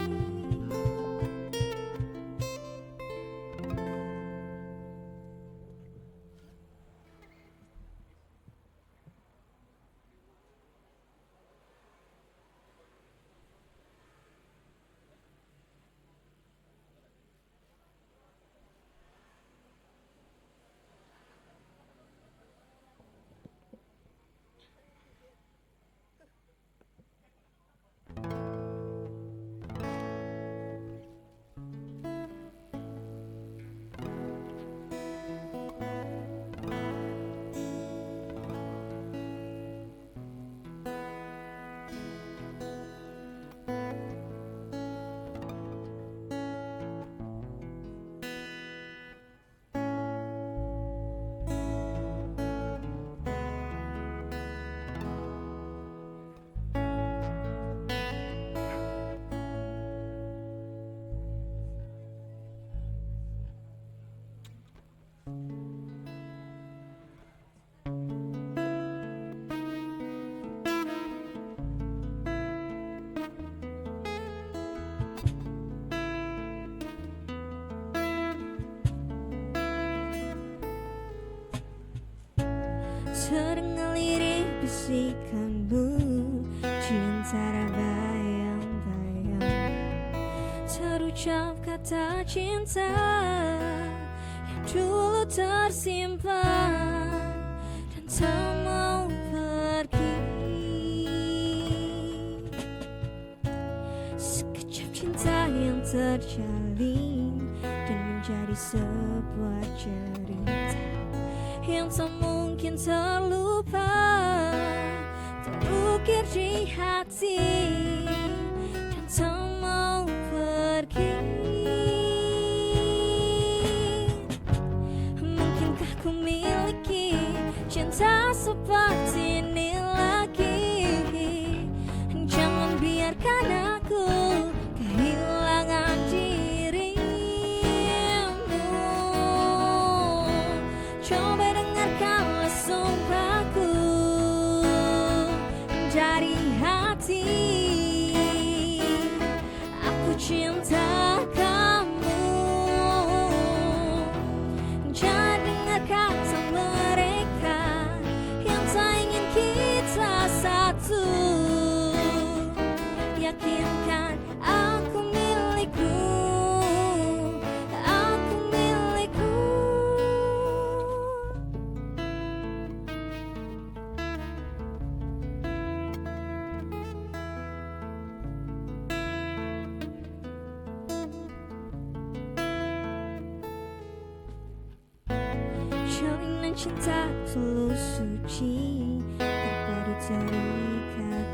Terdengar lirik bisikanmu di antara bayang-bayang, terucap kata cinta yang dulu tersimpan dan tak mau pergi. Sekejap cinta yang terjalin dan menjadi sebuah cerita yang tak mungkin terlupa, terukir di hati dan tak mau pergi. Mungkinkah ku miliki cinta seperti ini lagi? Jangan biarkan aku kehilangan dirimu. Coba dengarkanlah sumpahku dari hati. Aku cinta kamu. Jangan dengar kata mereka yang tak ingin kita satu. Yakinkan aku milikmu, aku milikmu. cinta tulus suci terpadu terikat erat.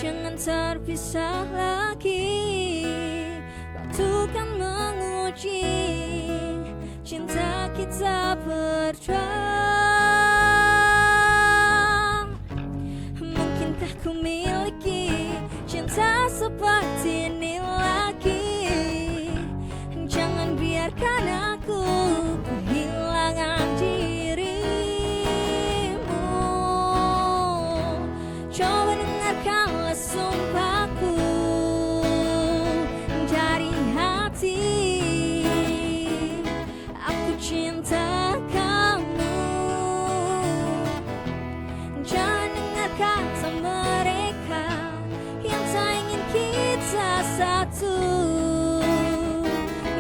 Jangan terpisah lagi, waktu kan menguji cinta kita berdua. Mungkinkah ku miliki cinta seperti ini lagi? Jangan biarkan aku kehilangan dirimu. Coba dengarkanlah sumpahku dari hati. Aku cinta kamu. Jangan dengar kata mereka yang tak ingin kita satu.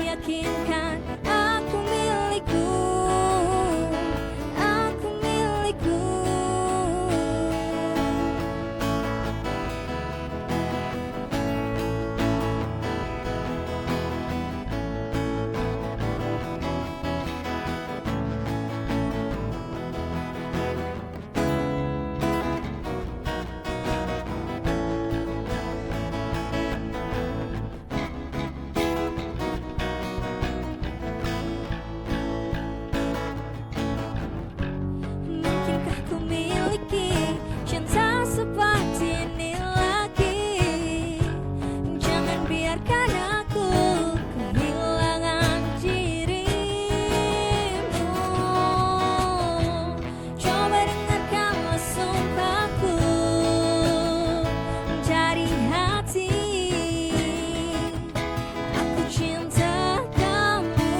Yakinkan aku milikku, aku milikku. Mungkinkah ku miliki cinta seperti ini lagi? Jangan biarkan aku kehilangan dirimu. Coba dengarkanlah sumpahku dari hati. Aku cinta kamu.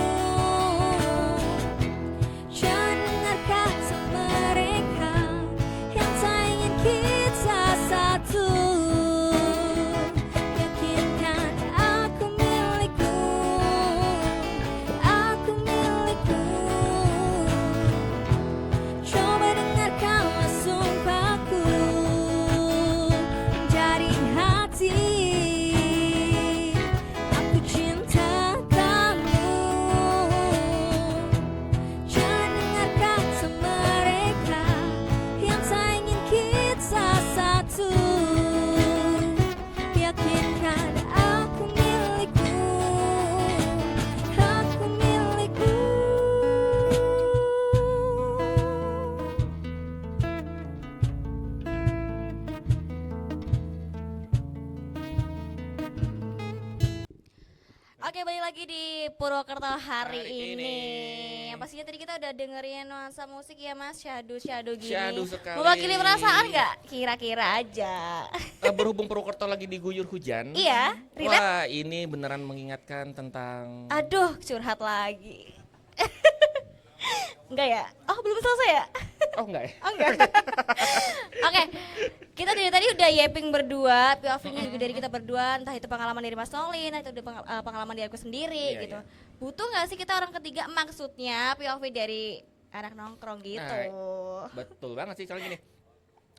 Jangan dengar kata mereka yang tak ingin kita satu. Yakinkan aku milikku, aku milikku. Coba dengarkanlah sumpahku dari hati. Aku cinta kamu. Jangan dengar kata mereka yang tak ingin kita satu. Yakinkan aku milikku, aku milikku. Oke, balik lagi di Purwokerto hari Hari ini. ini. Yang pastinya tadi kita udah dengerin nuansa musik ya Mas, syahdu gini. Syahdu sekali. Mewakili perasaan nggak? Kira-kira aja. Berhubung Purwokerto lagi diguyur hujan. Iya, relate. Wah, ini beneran mengingatkan tentang Aduh, curhat lagi. Enggak ya? Oh, belum selesai ya? Oh enggak ya? Oh, enggak. Oke, kita dari tadi udah yapping berdua, POV-nya juga dari kita berdua, entah itu pengalaman dari Mas Nolin, entah itu pengalaman dari aku sendiri Iya, gitu. iya. Butuh nggak sih kita orang ketiga, maksudnya POV dari anak nongkrong gitu. Betul banget sih, soalnya gini.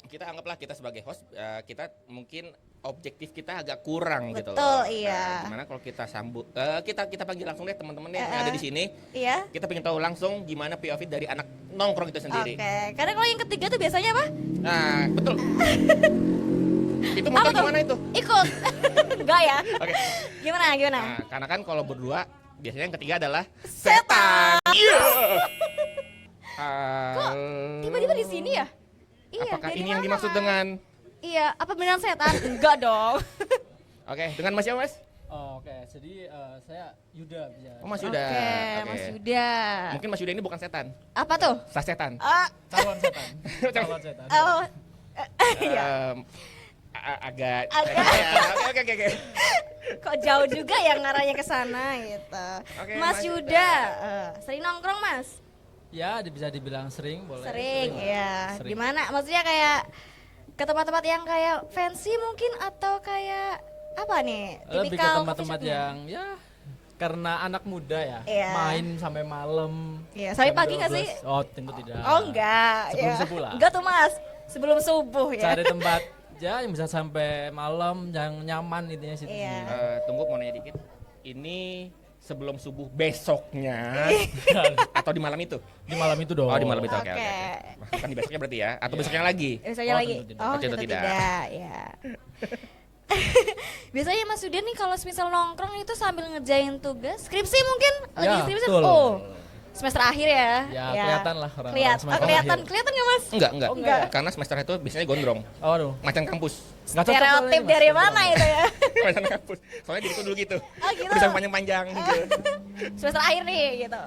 Kita anggaplah kita sebagai host, kita mungkin objektif kita agak kurang gitu loh. Betul, iya. Gimana kalau kita sambut, kita panggil langsung deh teman-teman yang ada di sini. Iya. Kita pengen tahu langsung gimana POV dari anak nongkrong itu sendiri. Oke, karena kalau yang ketiga tuh biasanya apa? Nah, betul. Itu Apa motor tuh? gimana itu? Ikut. Enggak ya? Oke. Gimana? Nah, karena kan kalau berdua biasanya yang ketiga adalah Setan. Iya. Kok tiba-tiba di sini ya? Iya, Apakah dari ini yang mana, dimaksud Mas? dengan? Iya, apa beneran setan? Enggak dong. Oke, dengan Mas siapa, Mas? Oh, oke, jadi saya Yuda bisa. Oh, Mas Yuda. Oke, Mas Yuda. Mungkin Mas Yuda ini bukan setan, Apa tuh? sasetan. Calon setan. Calon setan. Oh, iya. Agak. Agak. Oke. Kok jauh juga ya ngarahnya ke sana gitu. Oke, Mas Mas Yuda, sering nongkrong Mas? Ya, bisa dibilang sering, boleh. Sering, lah. ya. Sering. Di mana? Maksudnya kayak ke tempat-tempat yang kayak fancy mungkin atau kayak apa nih? Lebih ke Tipikal tempat-tempat coffee shopnya? yang ya karena anak muda ya, Iya. main sampai malam. Iya, sampai jam pagi nggak sih? 12. Oh, tentu tidak. Oh enggak, Sebelum ya. subuh lah. Enggak tuh Mas, sebelum subuh ya. Cari tempat ya yang bisa sampai malam, yang nyaman intinya situ. Iya. sendiri. Tunggu mau nanya dikit. Ini sebelum subuh besoknya atau di malam itu? Di malam itu dong. Oh, di malam itu. Oke, Oke. oke. Kan di besoknya berarti ya atau besoknya lagi? Besoknya Oh, lagi. tentu tidak. Oh, Tentu tentu tidak. tidak. Ya. Biasanya Mas Yuda nih kalau misal nongkrong itu sambil ngerjain tugas, skripsi mungkin lagi Ya, skripsi. betul. Oh. Semester akhir ya. Ya, kelihatan lah orang-orang semester Kelihatan, akhir. kelihatan nggak Mas? Enggak. Oh, enggak. Karena semester itu biasanya gondrong, Oh, aduh. macan kampus. Nggak cocok Stereotip soalnya, Mas. dari mana itu ya? Macan kampus. Soalnya diriku dulu gitu. Oh, gitu. Udah sampai panjang-panjang gitu. Semester akhir nih gitu.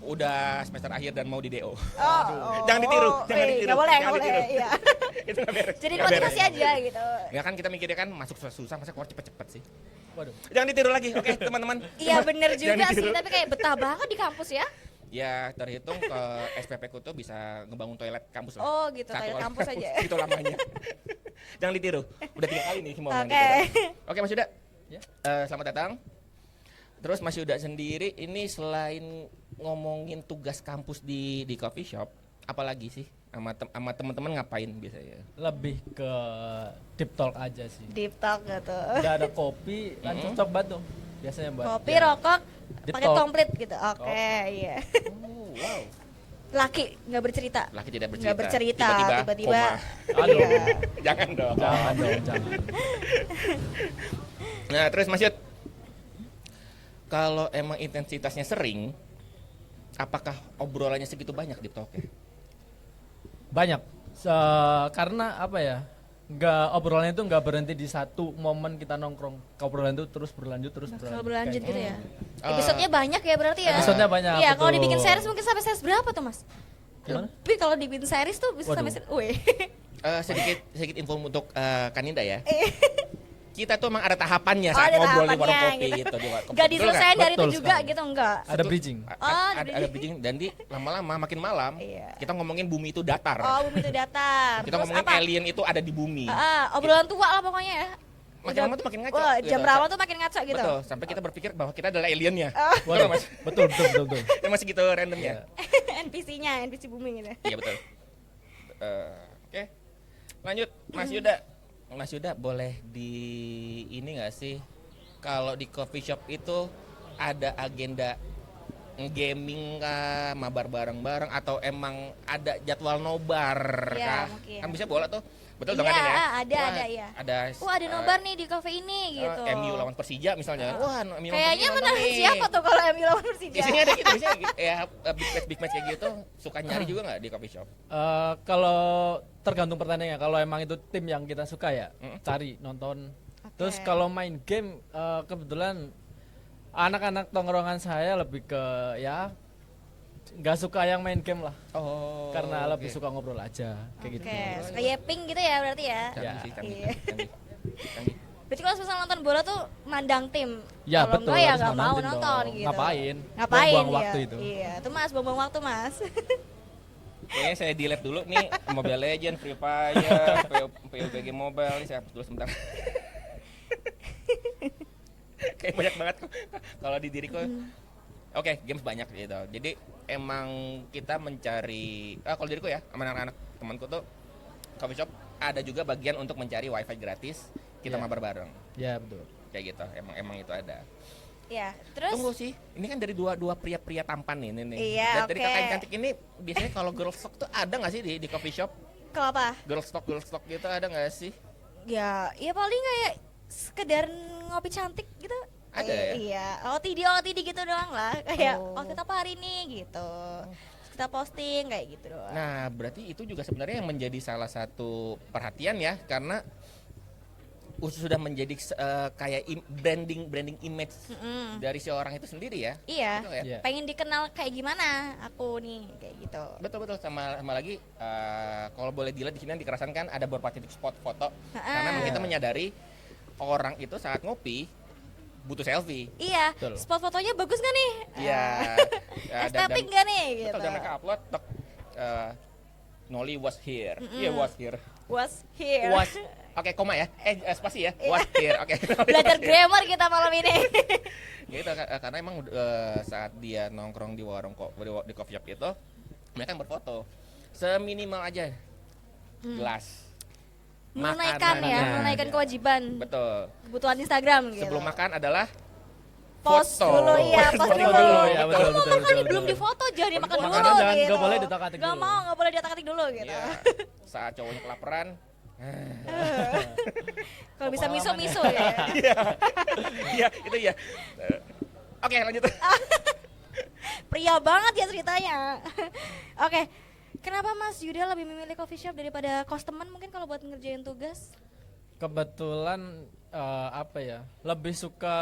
Udah semester akhir dan mau di DO. Oh, Jangan ditiru, oh, jangan ditiru. Nggak boleh, jangan nggak boleh. ditiru. Iya. Itu nggak beres. Jadi nggak motivasi beres. aja gitu. Ya kan kita mikirnya kan masuk susah, masa keluar cepet-cepet sih. Waduh. Jangan ditiru lagi, oke teman-teman. Iya bener Jangan juga sih, ditiru. tapi kayak betah banget di kampus ya. Ya terhitung ke SPP ku tuh bisa ngebangun toilet kampus lah. Oh gitu, Satu toilet orang kampus aja. Itu lamanya. Jangan ditiru. Udah 3 kali nih himbauan Oke. ditiru. Oke Mas Yuda. Ya. Selamat datang. Terus Mas Yuda sendiri ini selain ngomongin tugas kampus di coffee shop, apalagi sih sama teman-teman ngapain biasanya? Lebih ke deep talk aja sih. Deep talk gitu. Udah ada kopi, kan cocok banget tuh. Biasanya buat Kopi, ya. rokok, Deep pakai talk. komplit gitu. Oke, iya. Oh, wow. Laki nggak bercerita. Laki tidak bercerita. Nggak bercerita, tiba-tiba. koma. Aduh. Iya. Jangan dong. Jangan dong, jangan. Nah, terus Mas Yud, kalau emang intensitasnya sering, apakah obrolannya segitu banyak di talk-nya? Banyak. Karena apa ya? Obrolannya itu nggak berhenti di satu momen kita nongkrong. Obrolan itu terus berlanjut Kalau berlanjut Kayak gitu ya. Eh, Episodenya banyak ya berarti ya. Episodenya banyak. Iya, kalau betul. dibikin series mungkin sampai series berapa tuh, Mas? Gimana? Lebih kalau dibikin series tuh bisa sampai Waduh. Wih. sedikit info untuk Kaninda ya. Kita tuh emang ada tahapannya Oh, saat ada ngobrol di warung tahapannya kopi gitu. gitu di warung kopi. Gak Betul diselesain dari itu Betul juga sekali. gitu enggak. Ada bridging. Oh, Ada bridging dan di lama-lama makin malam Iya. kita ngomongin bumi itu datar. Oh, bumi itu datar. Kita Terus ngomongin apa? alien itu ada di bumi. Obrolan tua lah pokoknya ya. Makin Udah- lama tuh makin ngaco. Wah, gitu. jam rawan tuh makin ngaco gitu. Betul, sampai kita berpikir bahwa kita adalah aliennya. Betul Waduh, Mas. betul. Ya masih gitu randomnya. NPC-nya, NPC bumi gitu. Iya betul. Oke. Lanjut Mas Yuda. Mas Yuda boleh di ini nggak sih? Kalau di coffee shop itu ada agenda gaming kah, mabar bareng-bareng atau emang ada jadwal nobar Iya, kah? mungkin. Kan bisa bola tuh. Betul dong Iya, kan ini ya? ada, Wah, ada, iya. Ada Ada nobar nih di cafe ini gitu. MU lawan Persija misalnya. Wah, MU lawan Kayaknya Persija menang nonton nih. siapa tuh kalau MU lawan Persija? Biasanya ada gitu, biasanya ya big match kayak gitu suka nyari juga nggak di coffee shop? Kalau tergantung pertandingannya, kalau emang itu tim yang kita suka ya, Mm. cari nonton. Oke. Terus kalau main game, kebetulan anak-anak tongkrongan saya lebih ke ya nggak suka yang main game lah, Oh. karena lebih oke. suka ngobrol aja kayak gitu. Oke, suka yaping gitu ya berarti ya. Canggih Ya. sih, canggih, Iya. canggih, canggih. Berarti kalau misal nonton bola tuh mandang tim. Ya Kalau betul. enggak ya harus nggak mau mandangin nonton dong. gitu. Ngapain? Ngapain Buang-buang ya? waktu itu. Iya, itu Mas, buang-buang waktu Mas. Kayaknya saya delete dulu nih Mobile Legends, Free Fire, PUBG Mobile nih saya hapus dulu sebentar. Kayak banyak banget kok kalau di diriku. Oke, games banyak gitu. Jadi emang kita mencari kalau diriku ya, sama anak-anak temanku tuh coffee shop ada juga bagian untuk mencari wifi gratis, kita Iya. mabar bareng. Ya betul. Kayak gitu. Emang itu ada. Ya, terus Tunggu sih, ini kan dari dua pria-pria tampan nih, nih. Iya, Dari oke. kakak yang cantik ini biasanya kalau girl talk tuh ada nggak sih di coffee shop? kalau apa? Girl talk gitu ada nggak sih? Ya paling kayak sekedar ngopi cantik gitu. Ada ya? Iya, OTD gitu doang lah. Kayak Oh. kita apa hari ini gitu. Kita posting kayak gitu doang. Nah, berarti itu juga sebenarnya yang menjadi salah satu perhatian ya, karena sudah menjadi kayak branding image Mm-mm. dari si orang itu sendiri ya. Iya. Betul ya? Iya. Pengen dikenal kayak gimana aku nih kayak gitu. Betul sama lagi kalau boleh dilihat di sini dikeraskan kan ada beberapa titik spot foto karena memang kita menyadari orang itu saat ngopi butuh selfie. Iya, Betul. spot fotonya bagus gak nih? Iya. Ya, Estetik gak nih gitu. Betul, dan mereka upload tek, Noli was here. Iya, was here. Was here. Was Oke, koma ya. Spasi ya. Was here. Oke. Belajar grammar kita malam ini. Gitu karena emang saat dia nongkrong di warung di coffee shop itu mereka berfoto seminimal aja gelas Menunaikan ya, makanannya. menunaikan kewajiban, Betul. kebutuhan Instagram gitu. Sebelum makan adalah Post Foto. dulu, iya, Post post dulu, dulu. ya, Ini betul, mau betul, makan nih, betul, belum betul. difoto, jangan dimakan dulu Makanan jangan, gitu. nggak boleh diotak-atik Nggak dulu. mau, nggak boleh diotak-atik dulu gitu. Iya. Saat cowoknya kelaparan. Kalau bisa Pengalaman miso-miso ya. Iya, itu ya. Oke, lanjut. Pria banget ya ceritanya. Oke, kenapa Mas Yuda lebih memilih coffee shop daripada kos teman mungkin kalau buat ngerjain tugas? Kebetulan apa ya, lebih suka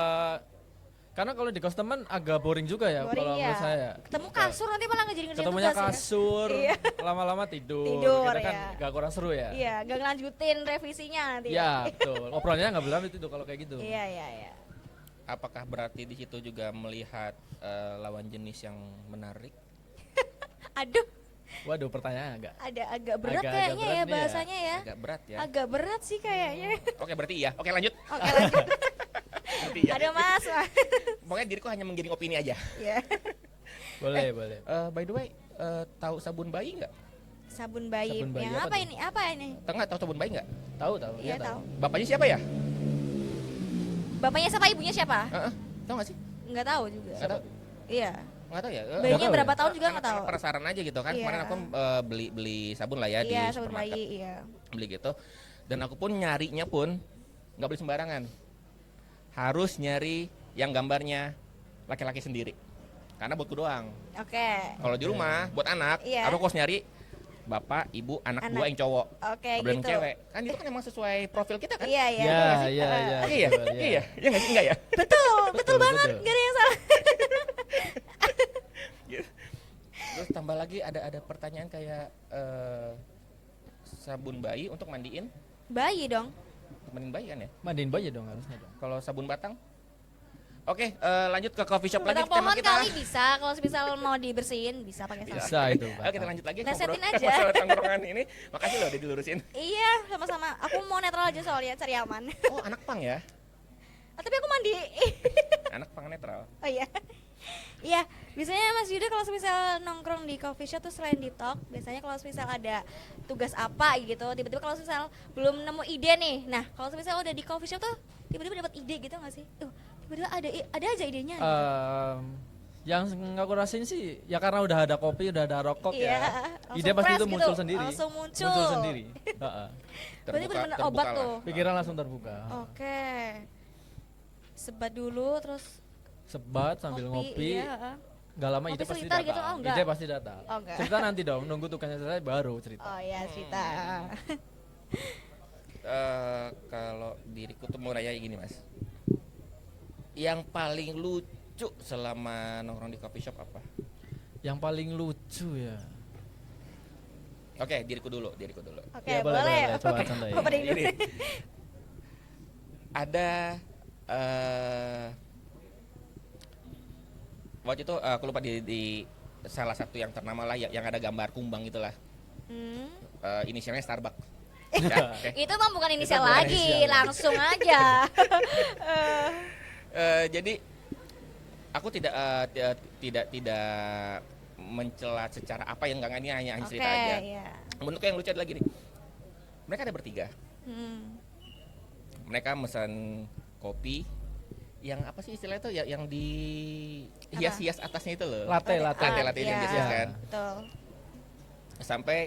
karena kalau di kos teman agak boring juga ya Boring kalau ya. menurut saya. Ketemu kasur nanti malah ngerjain Ketemunya tugas. kasur, Iya. lama-lama tidur, Tidur, gitu kan ya. gak kurang seru ya. Iya, gak ngelanjutin revisinya nanti. Iya, betul. Obrolnya nggak berlanjut itu kalau kayak gitu. Iya, iya, iya. Apakah berarti di situ juga melihat lawan jenis yang menarik? Aduh, Waduh, pertanyaannya agak. ada agak berat Agak kayaknya berat ya nih ya. bahasanya ya. Agak berat ya. Agak berat sih kayaknya. Oke, berarti iya. Oke, lanjut. Oke, lanjut. Berarti iya. Ada Mas. Pokoknya diriku hanya menggiring opini aja. Iya. Boleh, boleh. By the way, tahu sabun bayi nggak? Sabun bayi. Sabun bayi Yang apa apa tuh? ini? Apa ini? Tengah tahu sabun bayi nggak? Tahu, tahu. Iya, tahu. Bapaknya siapa ya? Bapaknya siapa, ibunya siapa? Tahu nggak sih? Nggak tahu juga. Nggak tahu. Iya. Nggak tahu ya. Bayinya tahu berapa ya? tahun juga nggak Karena tahu. penasaran aja gitu kan. Iya. Kemarin aku beli sabun lah ya di Iya, sabun supermarket. bayi, iya. Beli gitu. Dan aku pun nyarinya pun nggak beli sembarangan. Harus nyari yang gambarnya laki-laki sendiri. Karena buatku doang. Oke. Kalau di rumah buat anak, Iya. aku harus nyari bapak, ibu, anak Anak. dua yang cowok. Oke, Nggak boleh yang gitu. cewek. Kan itu kan emang sesuai profil kita kan? Iya, iya. Iya, betul. iya, iya. Iya, iya, betul, iya, iya nggak sih, enggak ya? Betul, betul Betul, banget. betul. Gak ada yang salah. Terus tambah lagi ada pertanyaan kayak sabun bayi untuk mandiin, Bayi dong. untuk mandiin bayi kan ya? Mandiin bayi dong harusnya dong. Kalau sabun batang? Oke, lanjut ke coffee shop Batang lagi. Tema pohon kita. kali bisa. Kalau misal mau dibersihin bisa pakai sabun. Bisa itu, Oke, Pak. kita lanjut lagi Lesetin ngobrol aja. masalah tongkrongan ini. Makasih loh udah dilurusin. Iya, sama-sama. Aku mau netral aja soalnya cari aman. Oh, anak pang ya? Tapi aku mandi. Anak pang netral. Oh iya. Iya, biasanya Mas Yuda kalau misal nongkrong di coffee shop tuh selain di talk, biasanya kalau misal ada tugas apa gitu, tiba-tiba kalau misal belum nemu ide nih. Nah, kalau misal udah di coffee shop tuh tiba-tiba dapat ide gitu nggak sih? Tiba-tiba ada aja idenya. Gitu. Yang aku rasain sih ya karena udah ada kopi, udah ada rokok Iya, ya. langsung Ide pasti fresh itu gitu, muncul sendiri. langsung muncul. sendiri. Heeh. Berarti benar-benar obat lah. tuh. Pikiran langsung terbuka. Oke. Sebat dulu terus Sebat sambil ngopi. Iya. Gak lama Ngopi ide pasti sebentar datang. gitu, oh, enggak? Ide pasti datang. Oh, enggak. Cerita nanti dong, nunggu tugasnya selesai baru cerita. Oh iya, cerita. Kalau diriku tuh mau nanya gini mas, yang paling lucu selama nongkrong di coffee shop apa? Yang paling lucu ya. Oke, diriku dulu. Oke, Ya, boleh. Coba Oke. contohin. Apa dulu? Ini. Ada waktu itu aku lupa di salah satu yang ternama lah yang ada gambar kumbang itulah. Hmm. Inisialnya Starbucks. Ya, oke. Itu mah bukan inisial bukan lagi, inisial. langsung aja. Jadi aku tidak mencela secara apa yang enggak, ini hanya Oke, cerita aja. iya. Bentuknya yang lucu adalah gini. Mereka ada bertiga. Hmm. Mereka pesan kopi yang apa sih istilahnya itu yang di hias-hias atasnya itu loh. Latte, Oh, latte. Latte iya, yang hias kan. Betul. Sampai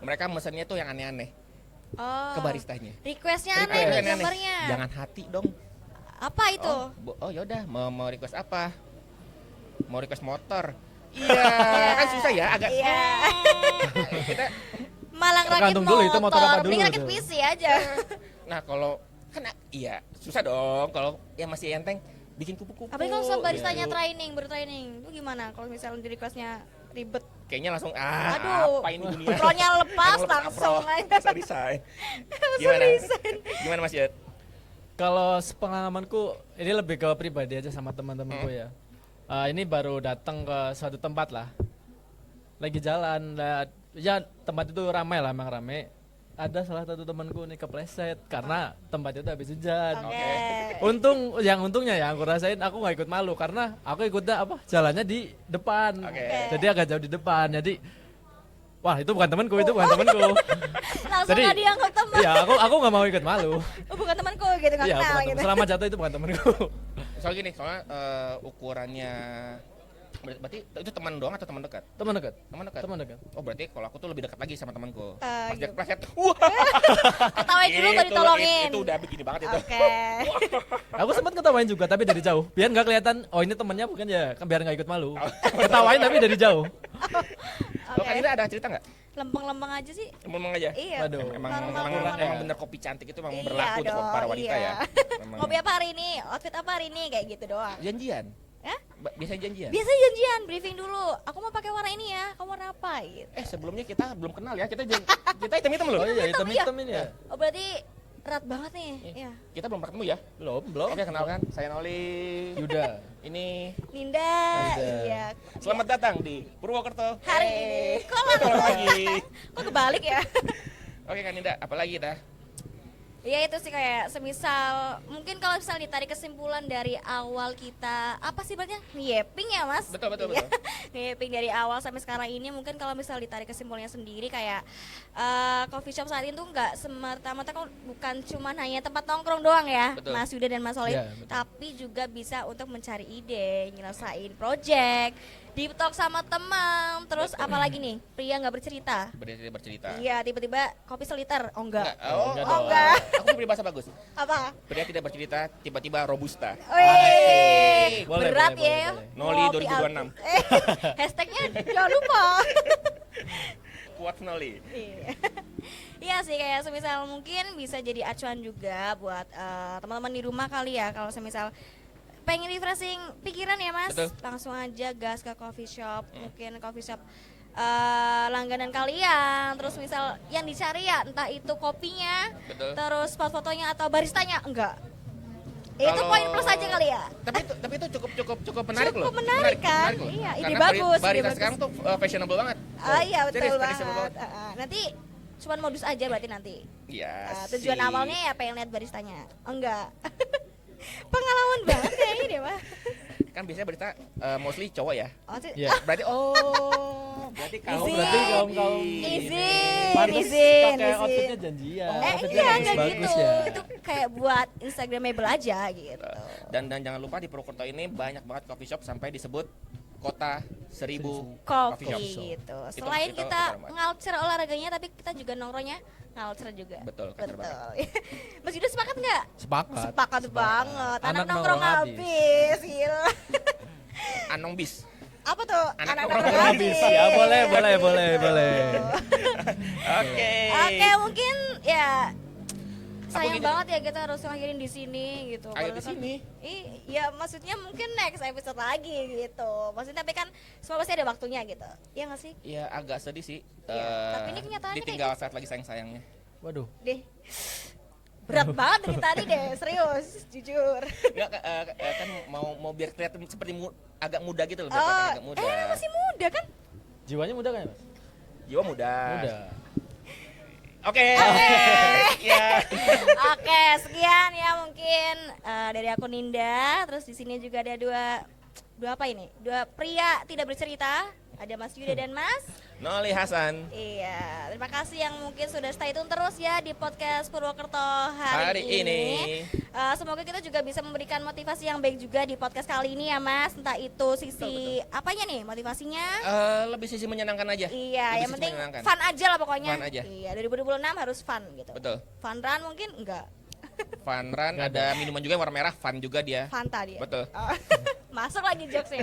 mereka mesennya tuh yang aneh-aneh Oh. ke baristanya. Requestnya aneh Request nih aneh-aneh. gambarnya. Jangan hati dong. Apa itu? Oh yaudah mau request apa? Mau request motor. Iya, kan susah ya agak. Iya. Kita, Malang rakit Tergantung dulu itu motor apa dulu mending rakit tuh. PC aja. nah kalau kan iya susah dong kalau yang masih enteng bikin kupu-kupu. Apalagi kalau sama baristanya gitu. bertraining, itu gimana kalau misalnya di requestnya ribet? Kayaknya langsung Aduh, apa ini dunia. pro-nya lepas Yang langsung pro. aja. Bisa resign. Gimana? Gimana Mas Yud? Kalau pengalamanku ini lebih ke pribadi aja sama teman-temanku ya. Ini baru datang ke suatu tempat lah. Lagi jalan, ya tempat itu ramai lah, emang ramai. Ada salah satu temanku nih kepleset karena tempat itu habis hujan. Oke. Untungnya ya aku rasain aku nggak ikut malu karena aku ikutnya apa jalannya di depan. Oke. Jadi agak jauh di depan. Jadi wah itu bukan temanku, itu bukan temanku. Langsung Jadi- nggak dianggap teman. Iya, aku nggak mau ikut malu. Oh, bukan temanku gitu, nggak Iya, kenal bukan gitu. teman. Selama jatuh itu bukan temanku. Soalnya gini, ukurannya berarti itu teman doang atau teman dekat? Teman dekat. Teman dekat. Teman dekat. Oh, berarti kalau aku tuh lebih dekat lagi sama temanku. Pas gitu. dia pleset, wah. Ketawain dulu baru ditolongin. Itu udah begini banget itu. Oke. Aku sempat ketawain juga tapi dari jauh. Biar nggak kelihatan oh ini temannya bukan ya, kan biar nggak ikut malu. Ketawain tapi dari jauh. Lo kan ada cerita nggak? Lempeng-lempeng aja sih. Ngomong aja. Iya. Waduh. Emang bener kopi cantik itu memang berlaku untuk dong, para wanita iya. ya. Memang. Ngopi apa hari ini? Outfit apa hari ini? Kayak gitu doang. Janjian. Hah? Biasanya janjian. Biasanya janjian, briefing dulu. Aku mau pakai warna ini ya. Kamu warna apa? Gitu. Sebelumnya kita belum kenal ya. Kita hitam-hitam loh. Oh iya, hitam-hitam ini ya. Oh berarti erat banget nih. Iya. Kita belum pernah ketemu ya. Belum. Oke, kenalkan. Saya Noli. Yuda. Ini Ninda. Ninda. Iya. selamat datang di Purwokerto. Hari ini. Kok Ketemu lagi. Kok kebalik ya? Oke kan Ninda, apalagi kita? Iya itu sih kayak semisal mungkin kalau misalnya ditarik kesimpulan dari awal kita apa sih berarti nge-yapping ya mas? Betul. Iya. Nge-yapping dari awal sampai sekarang ini mungkin kalau misal ditarik kesimpulannya sendiri kayak coffee shop saat ini tuh nggak semata-mata kok bukan cuma hanya tempat nongkrong doang ya Betul. Mas Yuda dan Mas Solih, Iya, betul. tapi juga bisa untuk mencari ide, nyelesain project, deep talk sama teman, terus apalagi nih pria nggak bercerita. Bercerita. Iya tiba-tiba kopi seliter, oh enggak. Oh, enggak Oh dong. enggak. Aku beri bahasa bagus. Apa? Pria tidak bercerita, tiba-tiba robusta. Wih, Boleh, berat boleh, ya. boleh. Noli Ngopi 2026. Hashtagnya jangan lupa. Kuat Noli. Iya. Iya sih kayak semisal mungkin bisa jadi acuan juga buat teman-teman di rumah kali ya kalau semisal pengen refreshing pikiran ya mas. Betul. Langsung aja gas ke coffee shop, mungkin coffee shop langganan kalian, terus misal yang dicari ya entah itu kopinya, Betul. terus spot fotonya atau baristanya enggak. Itu Kalau- poin plus aja kali ya. Tapi itu cukup menarik loh. Cukup menarik kan? loh. Iya, ide Karena bagus, ide barista bagus. sekarang tuh fashionable banget. Ah iya betul Serius, banget. fashionable Nanti cuman modus aja berarti nanti. Iya. Tujuan sih. awalnya ya pengen lihat baristanya. Enggak. Pengalaman banget kayaknya deh, Pak. Kan biasanya barista mostly cowok ya. Oh, sih. Iya. Berarti kaum Izin. Berarti kaum Izin, Pantes izin, pakai izin. outfitnya janjian. Outfitnya Iya enggak bagus gitu. ya. Itu kayak buat Instagramable aja gitu. Dan jangan lupa di Purwokerto ini banyak banget coffee shop sampai disebut kota 1000 Kopi shop. gitu. Selain itu kita keren banget. ngalcer olahraganya tapi kita juga nongkrongnya ngalcer juga. Betul, ngalcer Betul. Mas Yuda sepakat nggak? Sepakat. Sepakat banget. Anak Anak nongkrong nongkrong habis. Gila. Anong bis. Apa tuh? Anak nongkrong nongkrong habis. Ya boleh. Oke. Oke, mungkin ya sayang gini. banget ya kita harus ngakhirin di sini gitu. Ayo Padahal di kan- sini. Iya, maksudnya mungkin next episode lagi gitu. Maksudnya tapi kan semua pasti ada waktunya gitu. Iya nggak sih? Ya agak sedih sih. Iya, tapi ini kenyataannya ditinggal saat lagi sayang-sayangnya. Waduh. Deh. Berat banget dari tadi deh, serius, jujur. Enggak kan mau biar kelihatan seperti agak muda gitu loh, biar kelihatan agak muda. Masih muda kan? Jiwanya muda kan ya, Mas? Jiwa muda. Muda. Oke. Ya. Oke, sekian ya mungkin dari aku Ninda. Terus di sini juga ada dua apa ini? Dua pria tidak bercerita. Ada Mas Yuda dan Mas. Noli Hasan. Iya, terima kasih yang mungkin sudah stay tune terus ya di podcast Purwokerto Hari hari ini. Semoga kita juga bisa memberikan motivasi yang baik juga di podcast kali ini ya Mas. Entah itu sisi apanya nih motivasinya? Lebih sisi menyenangkan aja. Iya, Lebih yang sisi penting menyenangkan. fun aja lah pokoknya. Fun aja. Iya, 2026 harus fun gitu. Betul. Fun run mungkin enggak. Fun run, Nggak ada minuman juga yang warna merah, fun juga dia. Fanta dia. Betul. Oh, masuk lagi jokesnya.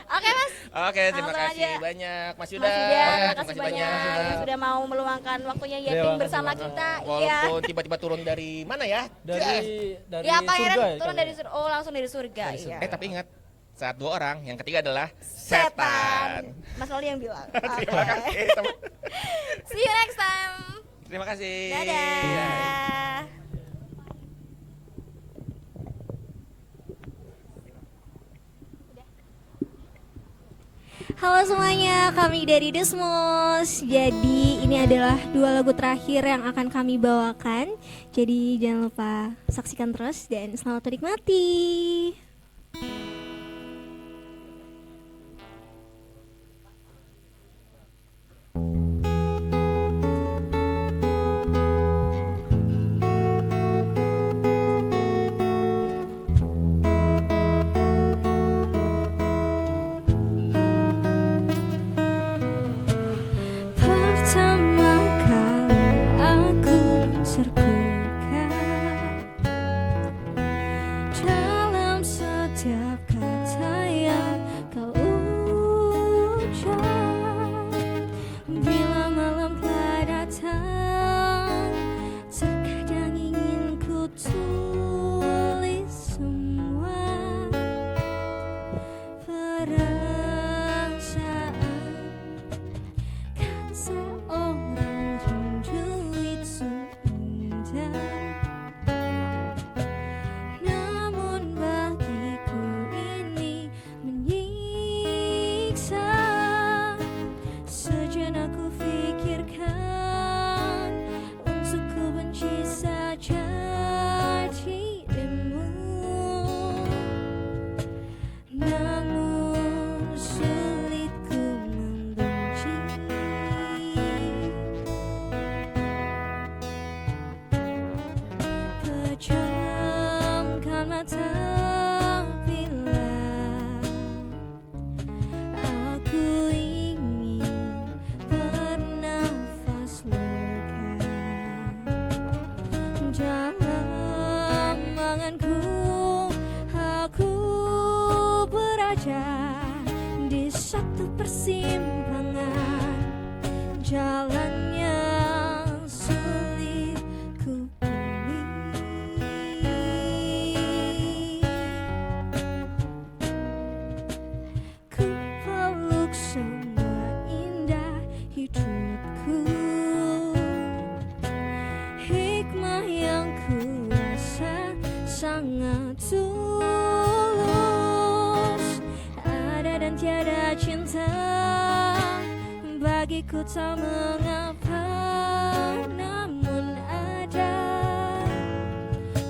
Oke Mas. Oke, terima Langsung kasih aja. banyak Mas Yuda. Mas Yuda, Terima terima kasih banyak yang sudah mau meluangkan waktunya Iya, yapping makasih bersama banyak. kita. Iya. Walaupun tiba-tiba turun dari mana ya? Dari Ya pangeran surga ya, turun kalau- dari surga. Oh langsung dari surga. Dari Iya. surga. Tapi ingat, saat dua orang, yang ketiga adalah Setan. setan. Mas Loli yang bilang. Terima Oke. kasih. See you next time. Terima kasih. Dadah. Halo semuanya, kami dari Desmos. Jadi ini adalah dua lagu terakhir yang akan kami bawakan. Jadi jangan lupa saksikan terus dan selamat menikmati. mengenku, aku berada di satu persimpangan, jalan yang sulit ku pilih. Ku peluk semua indah hidupku, hikmah yang ku rasa sangat tulus. Ada dan tiada cinta bagiku tak mengapa, namun ada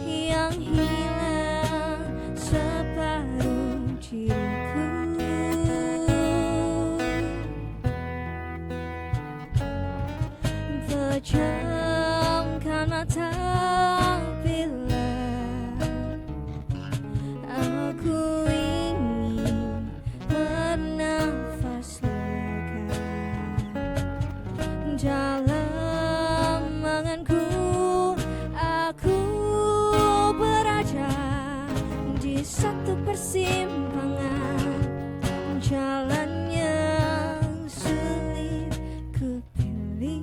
yang hilang separuh diriku. Pejamkan mata bila aku ingin bernafas lega. Dalam anganku, aku berada di satu persimpangan, jalan yang sulit ku pilih.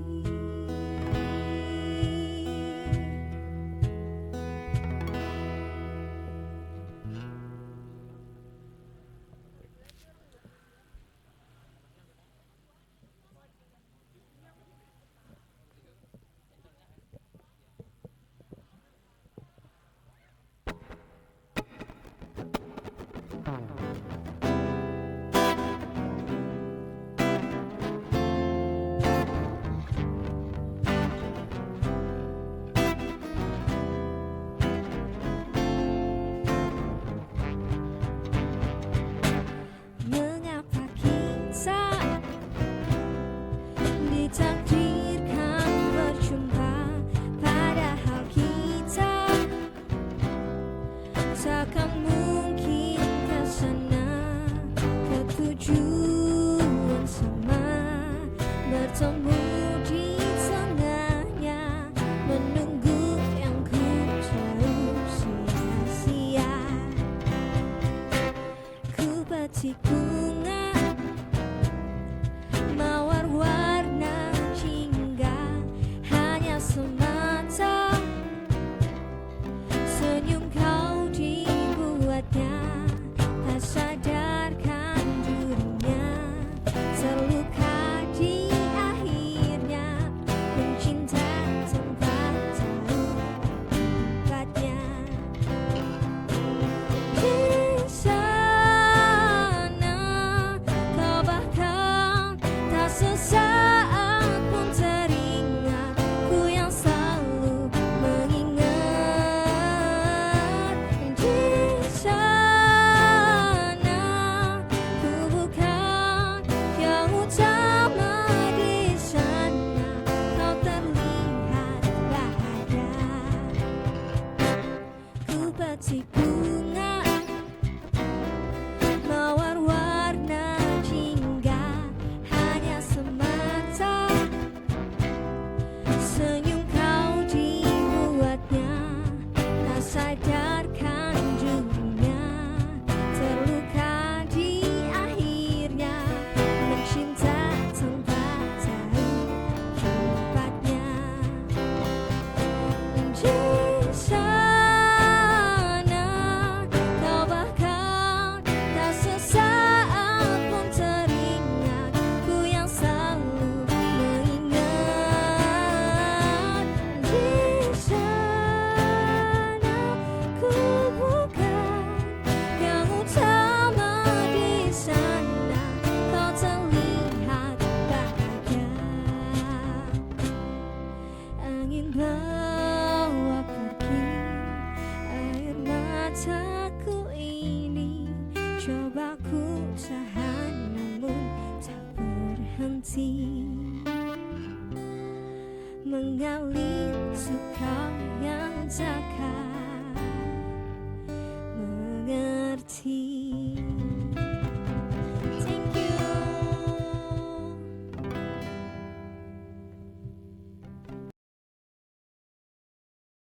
Mengapa kita ditakdirkan berjumpa, padahal kita takkan mungkin ke sana, ke tujuan sama, bertemu di tengahnya, menunggu yang ku tahu sia-sia. Ku petik bunga mawar warna jingga, hanya semata senyum kau dibuatnya, tak sadarkan dirinya terluka di akhirnya, mencinta tanpa tahu tempatnya. Di sana kau bahkan tak sesaat pun teringat, ku yang selalu mengingat. Di sana ku bukan yang utama, di sana kau terlihat bahagia. Ku petik bunga mawar warna jingga, hanya semata senyum kau dibuatnya, tak sadarkan dirinya terluka di akhirnya, mencinta tanpa tahu tempatnya. Di sana kau bahkan tak sesaat pun teringat, ku yang selalu mengingat. Di sana ku bukan yang utama, di sana kau terlihat bahagia. Angin bawa pergi air mataku ini, coba ku tahan namun tak berhenti mengalir